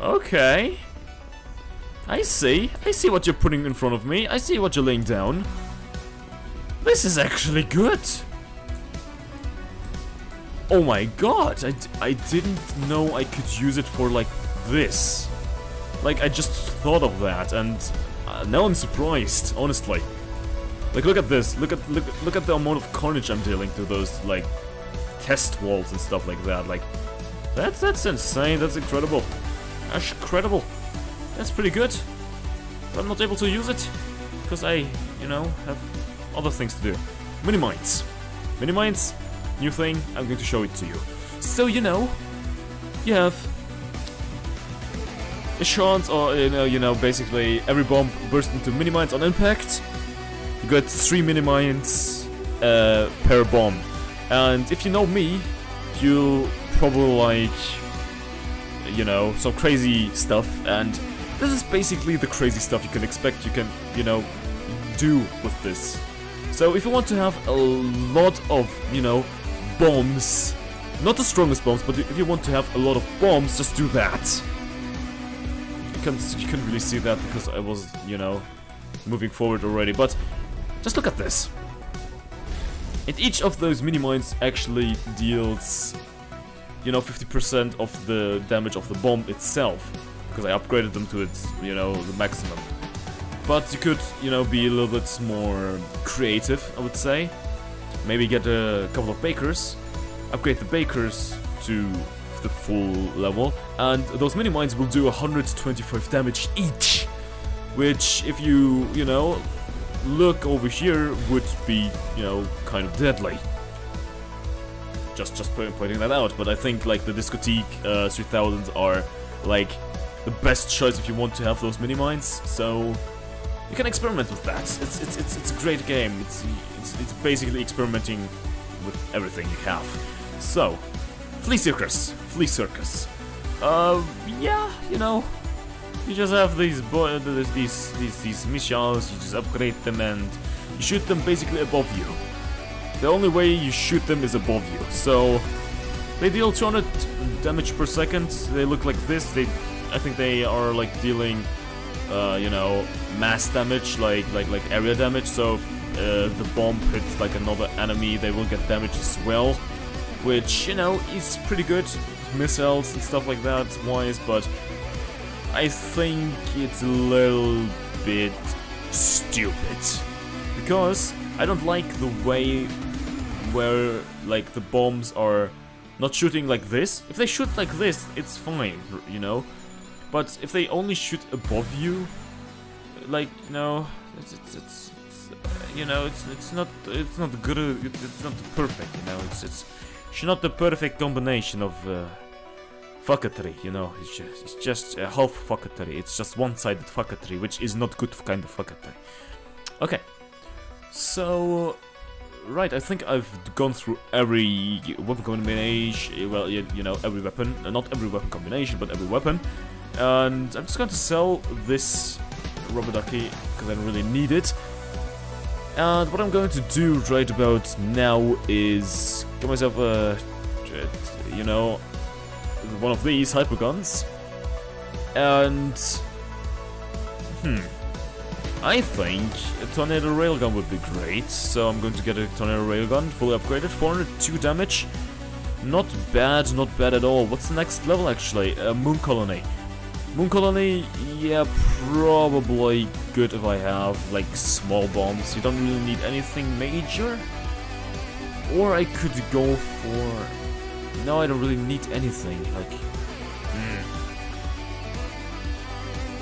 Okay. I see what you're putting in front of me. I see what you're laying down. This is actually good. Oh my god, I didn't know I could use it for like this. Like, I just thought of that, and now I'm surprised, honestly. Like, look at this. Look at the amount of carnage I'm dealing to those like test walls and stuff like that. Like, that's insane. That's incredible. That's incredible. That's pretty good. But I'm not able to use it because I, you know, have other things to do. Mini-mines. Mini-mines, new thing. I'm going to show it to you. So, you know, you have a chance, or you know, basically every bomb bursts into mini-mines on impact. You got 3 mini-mines per bomb. And if you know me, you'll probably like, you know, some crazy stuff, and this is basically the crazy stuff you can expect, you can, you know, do with this. So if you want to have a lot of, you know, bombs, not the strongest bombs, but if you want to have a lot of bombs, just do that. You couldn't really see that because I was, you know, moving forward already, but just look at this. And each of those mini-mines actually deals, you know, 50% of the damage of the bomb itself, because I upgraded them to its, you know, the maximum. But you could, you know, be a little bit more creative, I would say. Maybe get a couple of bakers, upgrade the bakers to the full level, and those mini-mines will do 125 damage each, which, if you know, look over here, would be, you know, kind of deadly. Just pointing that out, but I think like the Discotheque 3000s are like the best choice if you want to have those mini-mines. So you can experiment with that. It's a great game. It's basically experimenting with everything you have. So, Flea Circus. Yeah, you know, you just have these missiles. You just upgrade them and you shoot them basically above you. The only way you shoot them is above you. So they deal 200 damage per second. They look like this. I think they are like dealing, you know, mass damage, like area damage. So if the bomb hits like another enemy, they will get damage as well, which, you know, is pretty good. Missiles and stuff like that wise, but I think it's a little bit stupid because I don't like the way where like the bombs are not shooting like this. If they shoot like this, it's fine, you know. But if they only shoot above you, like, you know, it's you know, it's not good. It's not perfect, you know. It's not the perfect combination of fucketry, you know. It's just a half fucketry. It's just one-sided fucketry, which is not good kind of fucketry. Okay, so right, I think I've gone through every weapon combination. Well, you know, every weapon, not every weapon combination, but every weapon. And I'm just going to sell this rubber ducky because I don't really need it. And what I'm going to do right about now is get myself a, you know, one of these hyperguns. And I think a tornado railgun would be great, so I'm going to get a tornado railgun, fully upgraded, 402 damage. Not bad at all. What's the next level actually? Moon Colony. Moon Colony, yeah, probably good if I have like small bombs. You don't really need anything major. Or I could go for... No, I don't really need anything, like...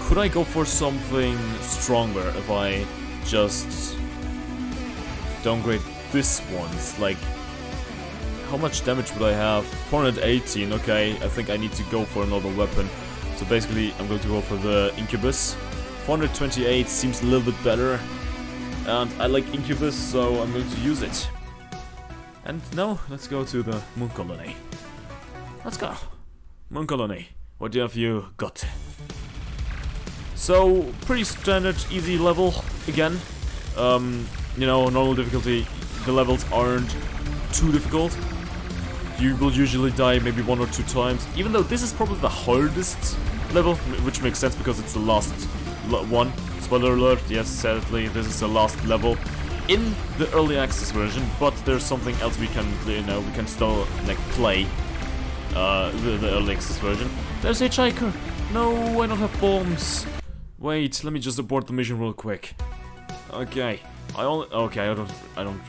Could I go for something stronger if I just downgrade this once? Like, how much damage would I have? 418, okay, I think I need to go for another weapon. So basically, I'm going to go for the Incubus. 428 seems a little bit better. And I like Incubus, so I'm going to use it. And now, let's go to the Moon Colony. Let's go. Moon Colony, what have you got? So, pretty standard, easy level, again. You know, normal difficulty, the levels aren't too difficult. You will usually die maybe 1 or 2 times, even though this is probably the hardest level, which makes sense because it's the last one. Spoiler alert, yes, sadly, this is the last level in the early access version, but there's something else we can, you know, we can still, like, play the early access version. There's a hitchhiker! No, I don't have bombs! Wait, let me just abort the mission real quick. Okay, I don't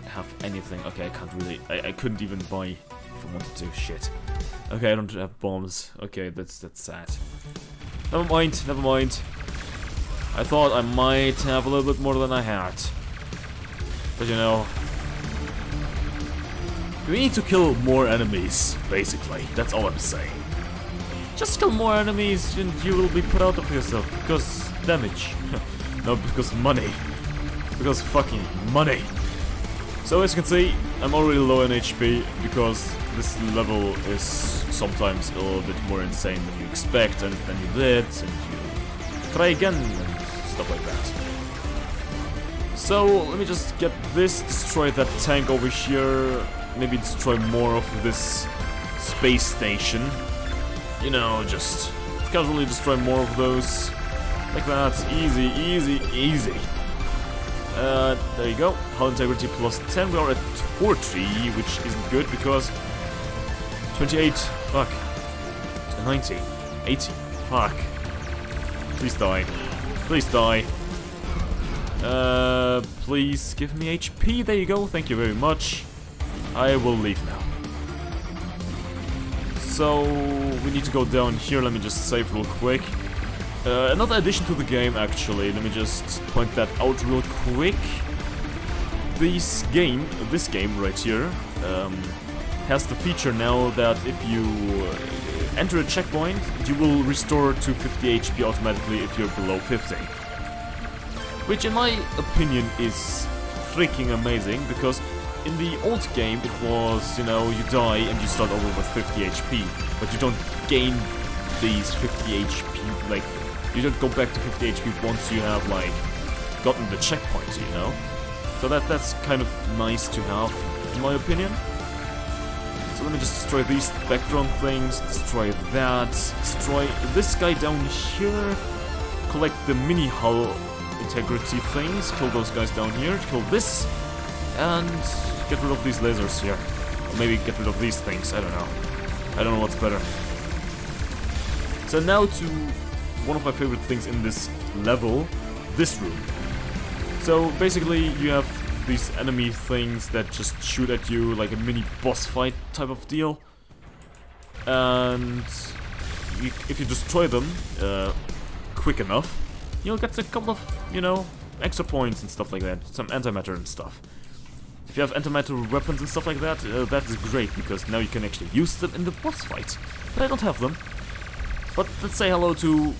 have anything. Okay, I can't really, I couldn't even buy if I wanted to. Shit. Okay, I don't have bombs. Okay, that's sad. Never mind. I thought I might have a little bit more than I had, but you know, we need to kill more enemies. Basically, that's all I'm saying. Just kill more enemies and you will be put out of yourself, because damage. No, because money. Because fucking money. So as you can see, I'm already low in HP, because this level is sometimes a little bit more insane than you expect, and then you did, and you try again, and stuff like that. So, let me just get this, destroy that tank over here, maybe destroy more of this space station. You know, just casually destroy more of those. Like that. Easy. There you go. Hull integrity plus 10. We are at 40, which isn't good because 28. Fuck. 90. 80. Fuck. Please die. Please die. Please give me HP. There you go. Thank you very much. I will leave now. So, we need to go down here. Let me just save real quick. Another addition to the game, actually. Let me just point that out real quick. This game right here, has the feature now that if you enter a checkpoint, you will restore to 50 HP automatically if you're below 50. Which, in my opinion, is freaking amazing, because in the old game it was, you know, you die and you start over with 50 HP, but you don't gain these 50 HP, like, you don't go back to 50 HP once you have, like, gotten the checkpoint, you know? So that's kind of nice to have, in my opinion. So let me just destroy these background things, destroy that, destroy this guy down here, collect the mini hull integrity things, kill those guys down here, kill this, and get rid of these lasers here. Or maybe get rid of these things, I don't know. I don't know what's better. So now to one of my favorite things in this level, this room. So basically you have these enemy things that just shoot at you like a mini boss fight type of deal. And if you destroy them quick enough, you'll get a couple of, you know, extra points and stuff like that. Some antimatter and stuff. If you have antimatter weapons and stuff like that, that is great, because now you can actually use them in the boss fight. But I don't have them. But let's say hello to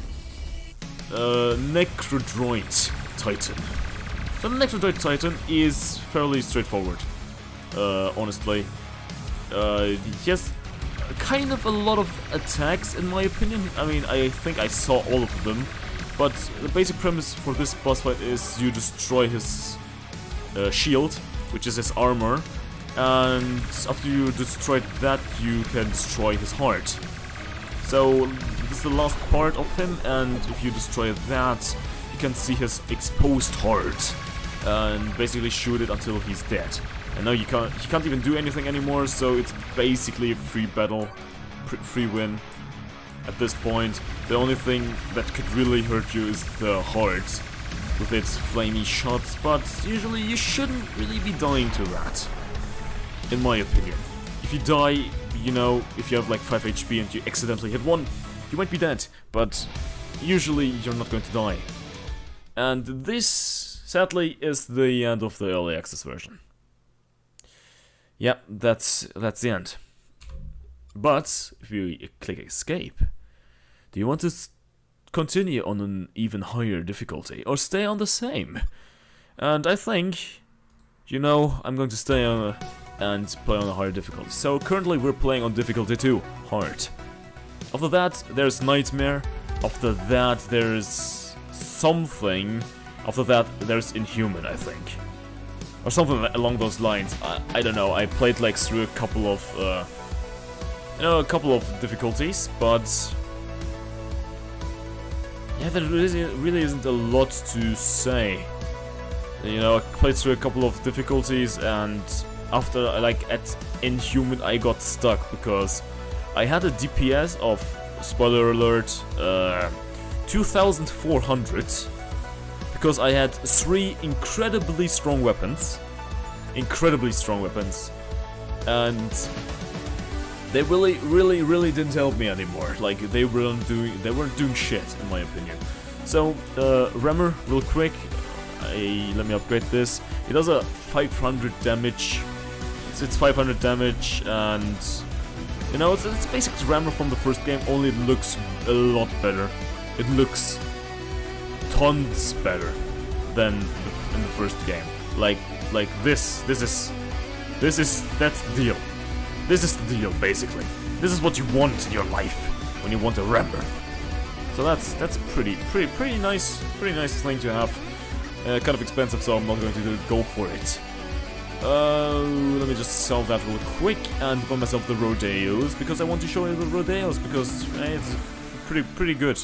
Necrodroid Titan. So the Necrodroid Titan is fairly straightforward, honestly. He has kind of a lot of attacks, in my opinion. I mean, I think I saw all of them. But the basic premise for this boss fight is you destroy his shield, which is his armor, and after you destroy that, you can destroy his heart. So this is the last part of him, and if you destroy that, you can see his exposed heart, and basically shoot it until he's dead. And now he can't even do anything anymore, so it's basically a free battle, free win. At this point, the only thing that could really hurt you is the heart with its flamey shots, but usually you shouldn't really be dying to that, in my opinion. If you die, you know, if you have like 5 HP and you accidentally hit one, you might be dead, but usually you're not going to die. And this, sadly, is the end of the early access version. Yeah, that's the end. But if you click escape, do you want to continue on an even higher difficulty or stay on the same? And I think, you know, I'm going to stay on and play on a higher difficulty. So currently we're playing on difficulty 2, hard. After that there's nightmare. After that there's something. After that there's inhuman, I think, or something along those lines. I don't know. I played like through a couple of a couple of difficulties, but yeah, there really isn't a lot to say. You know, I played through a couple of difficulties, and after, like, at Inhuman I got stuck because I had a DPS of, spoiler alert, 2400, because I had 3 incredibly strong weapons, and they really didn't help me anymore. Like, they weren't doing shit, in my opinion. So, Rammer, real quick, let me upgrade this. It does a 500 damage. It's 500 damage, and you know, it's basically Rammer from the first game, only it looks a lot better. It looks tons better than in the first game. Like that's the deal. This is the deal, basically. This is what you want in your life when you want a Rammer. So that's pretty nice thing to have. Kind of expensive, so I'm not going to go for it. Let me just solve that real quick and buy myself the Rodeos, because I want to show you the Rodeos, because it's pretty good.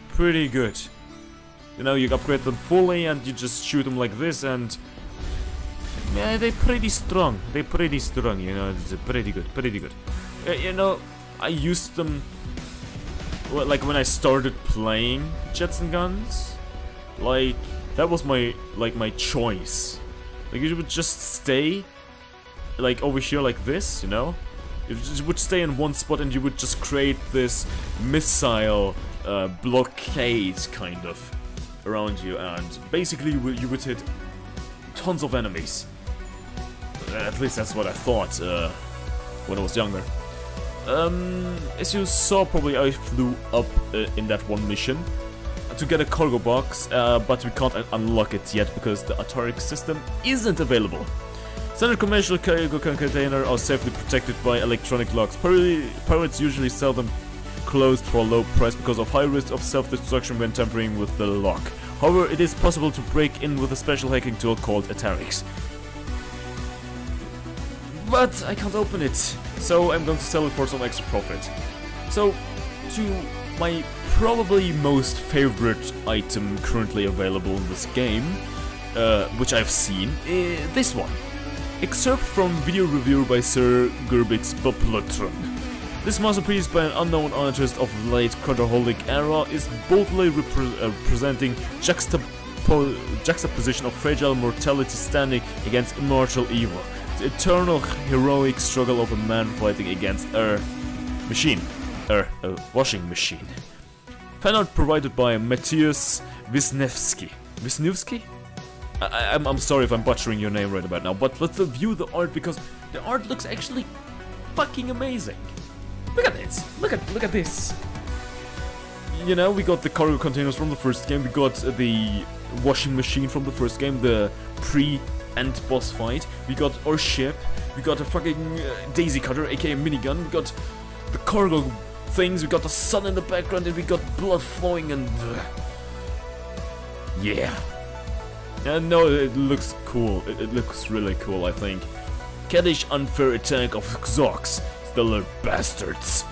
Pretty good. You know, you upgrade them fully and you just shoot them like this, and yeah, they're pretty strong. You know, it's pretty good. You know, I used them, well, like when I started playing Jets and Guns, like that was my choice. Like, you would just stay like over here like this, you know? You just would stay in one spot and you would just create this missile blockade kind of around you, and basically you would hit tons of enemies. At least that's what I thought when I was younger. As you saw, probably I flew up in that one mission to get a cargo box, but we can't unlock it yet because the Ataric system isn't available. Standard commercial cargo containers are safely protected by electronic locks. Pirates usually sell them closed for a low price because of high risk of self-destruction when tampering with the lock. However, it is possible to break in with a special hacking tool called Atarics. But I can't open it, so I'm going to sell it for some extra profit. So, to my probably most favorite item currently available in this game, which I've seen, this one. Excerpt from video review by Sir Gerbix Boplatron. This masterpiece by an unknown artist of late Chronoholic era is boldly representing juxtaposition of fragile mortality standing against immortal evil. The eternal heroic struggle of a man fighting against a washing machine. Fan art provided by Matthias Wisniewski. Wisniewski? I'm sorry if I'm butchering your name right about now, but let's view the art, because the art looks actually fucking amazing. Look at this. Look at this. You know, we got the cargo containers from the first game, we got the washing machine from the first game, the pre-end boss fight, we got our ship, we got a fucking daisy cutter, aka minigun, we got the cargo things, we got the sun in the background, and we got blood flowing, and yeah. No, it looks cool. It looks really cool, I think. Caddish unfair attack of Xox, stellar bastards.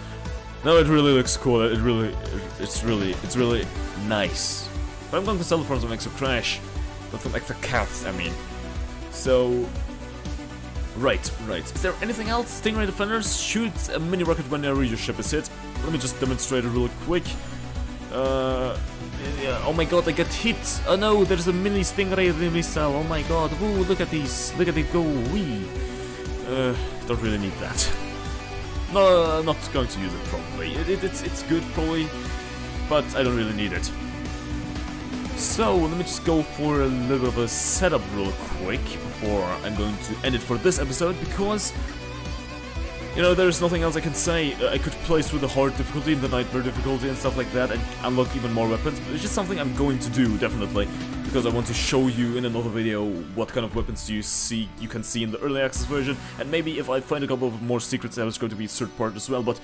No, it really looks cool. It's really nice. But I'm going to sell it for some extra crash, with some extra cats, I mean. So, right. Is there anything else? Stingray defenders shoot a mini rocket whenever your ship is hit. Let me just demonstrate it real quick. Yeah, oh my god, I get hit. Oh no, there's a mini Stingray missile. Oh my god. Ooh, look at these. Look at it go. Wee. Don't really need that. No, not going to use it probably. It's good probably, but I don't really need it. So let me just go for a little bit of a setup real quick before I'm going to end it for this episode, because you know, there's nothing else I can say. I could play through the hard difficulty and the nightmare difficulty and stuff like that and unlock even more weapons, but it's just something I'm going to do, definitely, because I want to show you in another video what kind of weapons you can see in the early access version, and maybe if I find a couple of more secrets, there's going to be third part as well, but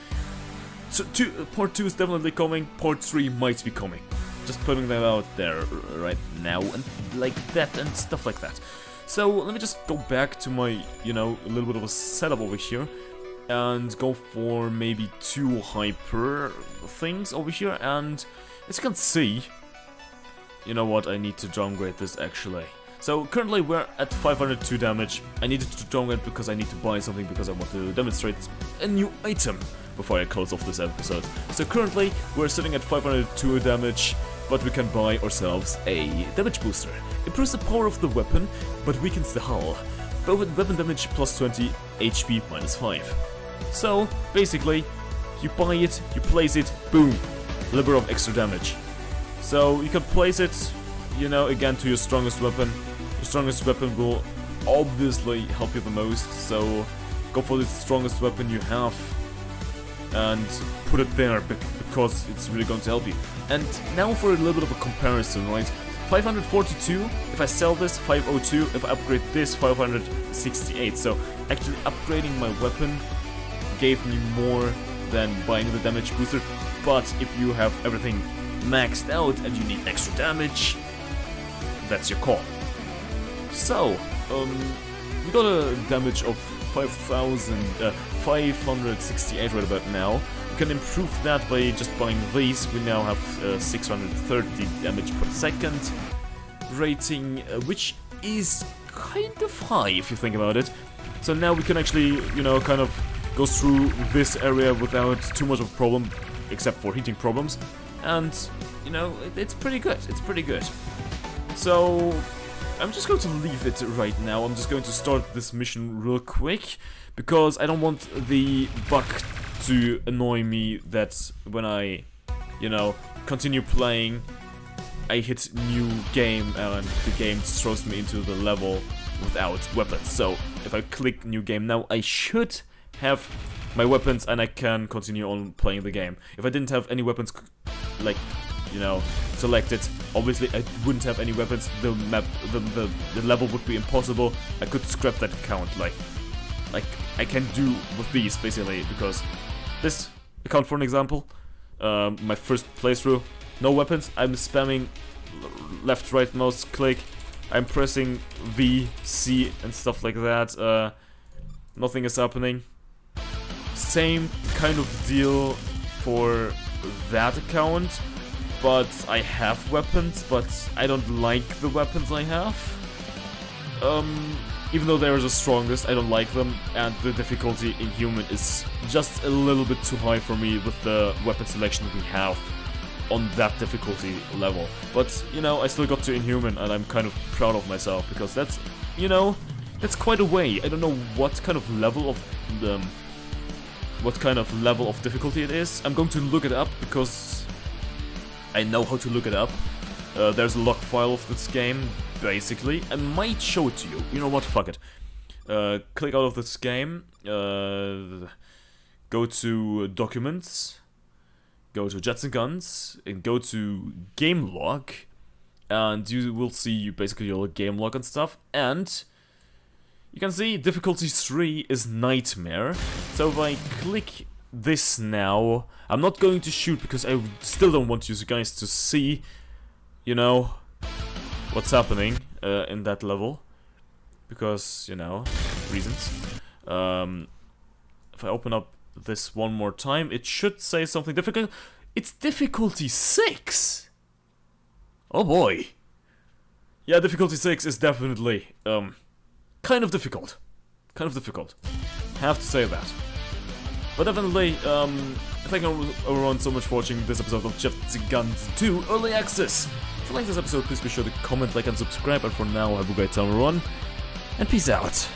part 2 is definitely coming, part 3 might be coming. Just putting that out there right now, and like that and stuff like that. So let me just go back to my, you know, a little bit of a setup over here, and go for maybe 2 hyper things over here, and as you can see, you know what, I need to downgrade this actually. So currently we're at 502 damage. I needed to downgrade because I need to buy something, because I want to demonstrate a new item before I close off this episode. So currently we're sitting at 502 damage, but we can buy ourselves a damage booster. Improves the power of the weapon, but weakens the hull. But with weapon damage plus 20, HP minus 5. So basically, you buy it, you place it, boom, a little bit of extra damage. So you can place it, you know, again to your strongest weapon. Your strongest weapon will obviously help you the most, so go for the strongest weapon you have and put it there because it's really going to help you. And now for a little bit of a comparison, right? 542, if I sell this, 502, if I upgrade this, 568. So actually upgrading my weapon gave me more than buying the damage booster, but if you have everything maxed out and you need extra damage, that's your call. So, we got a damage of 568 right about now. You can improve that by just buying these. We now have 630 damage per second rating, which is kind of high if you think about it. So now we can actually, you know, kind of go through this area without too much of a problem, except for heating problems. And, you know, it's pretty good. It's pretty good. So I'm just going to leave it right now. I'm just going to start this mission real quick, because I don't want the bug to annoy me that when I, you know, continue playing, I hit new game and the game throws me into the level without weapons. So if I click new game now, I should have my weapons and I can continue on playing the game. If I didn't have any weapons, like, you know, selected, obviously I wouldn't have any weapons, the level would be impossible. I could scrap that account, like I can do with these, basically, because this account, for an example, my first playthrough, no weapons, I'm spamming left, right, mouse click, I'm pressing V, C and stuff like that, nothing is happening. Same kind of deal for that account, but I have weapons, but I don't like the weapons I have. Even though they're the strongest, I don't like them, and the difficulty in human is just a little bit too high for me with the weapon selection we have on that difficulty level. But, you know, I still got to inhuman, and I'm kind of proud of myself, because that's, you know, that's quite a way. I don't know what kind of level of difficulty it is. I'm going to look it up, because I know how to look it up. There's a log file of this game, basically. I might show it to you. You know what? Fuck it. Click out of this game. Go to Documents. Go to Jets and Guns. And go to Game Log. And you will see basically your game log and stuff. And you can see difficulty 3 is Nightmare. So if I click this now, I'm not going to shoot because I still don't want you guys to see, you know, what's happening in that level, because, you know, reasons. If I open up this one more time. It should say something difficult. It's difficulty 6! Oh boy. Yeah, difficulty 6 is definitely, kind of difficult. Kind of difficult. Have to say that. But definitely, thank you everyone so much for watching this episode of VyrtiC Guns 2 Early Access. If you like this episode, please be sure to comment, like, and subscribe. And for now, have a great time, everyone. And peace out.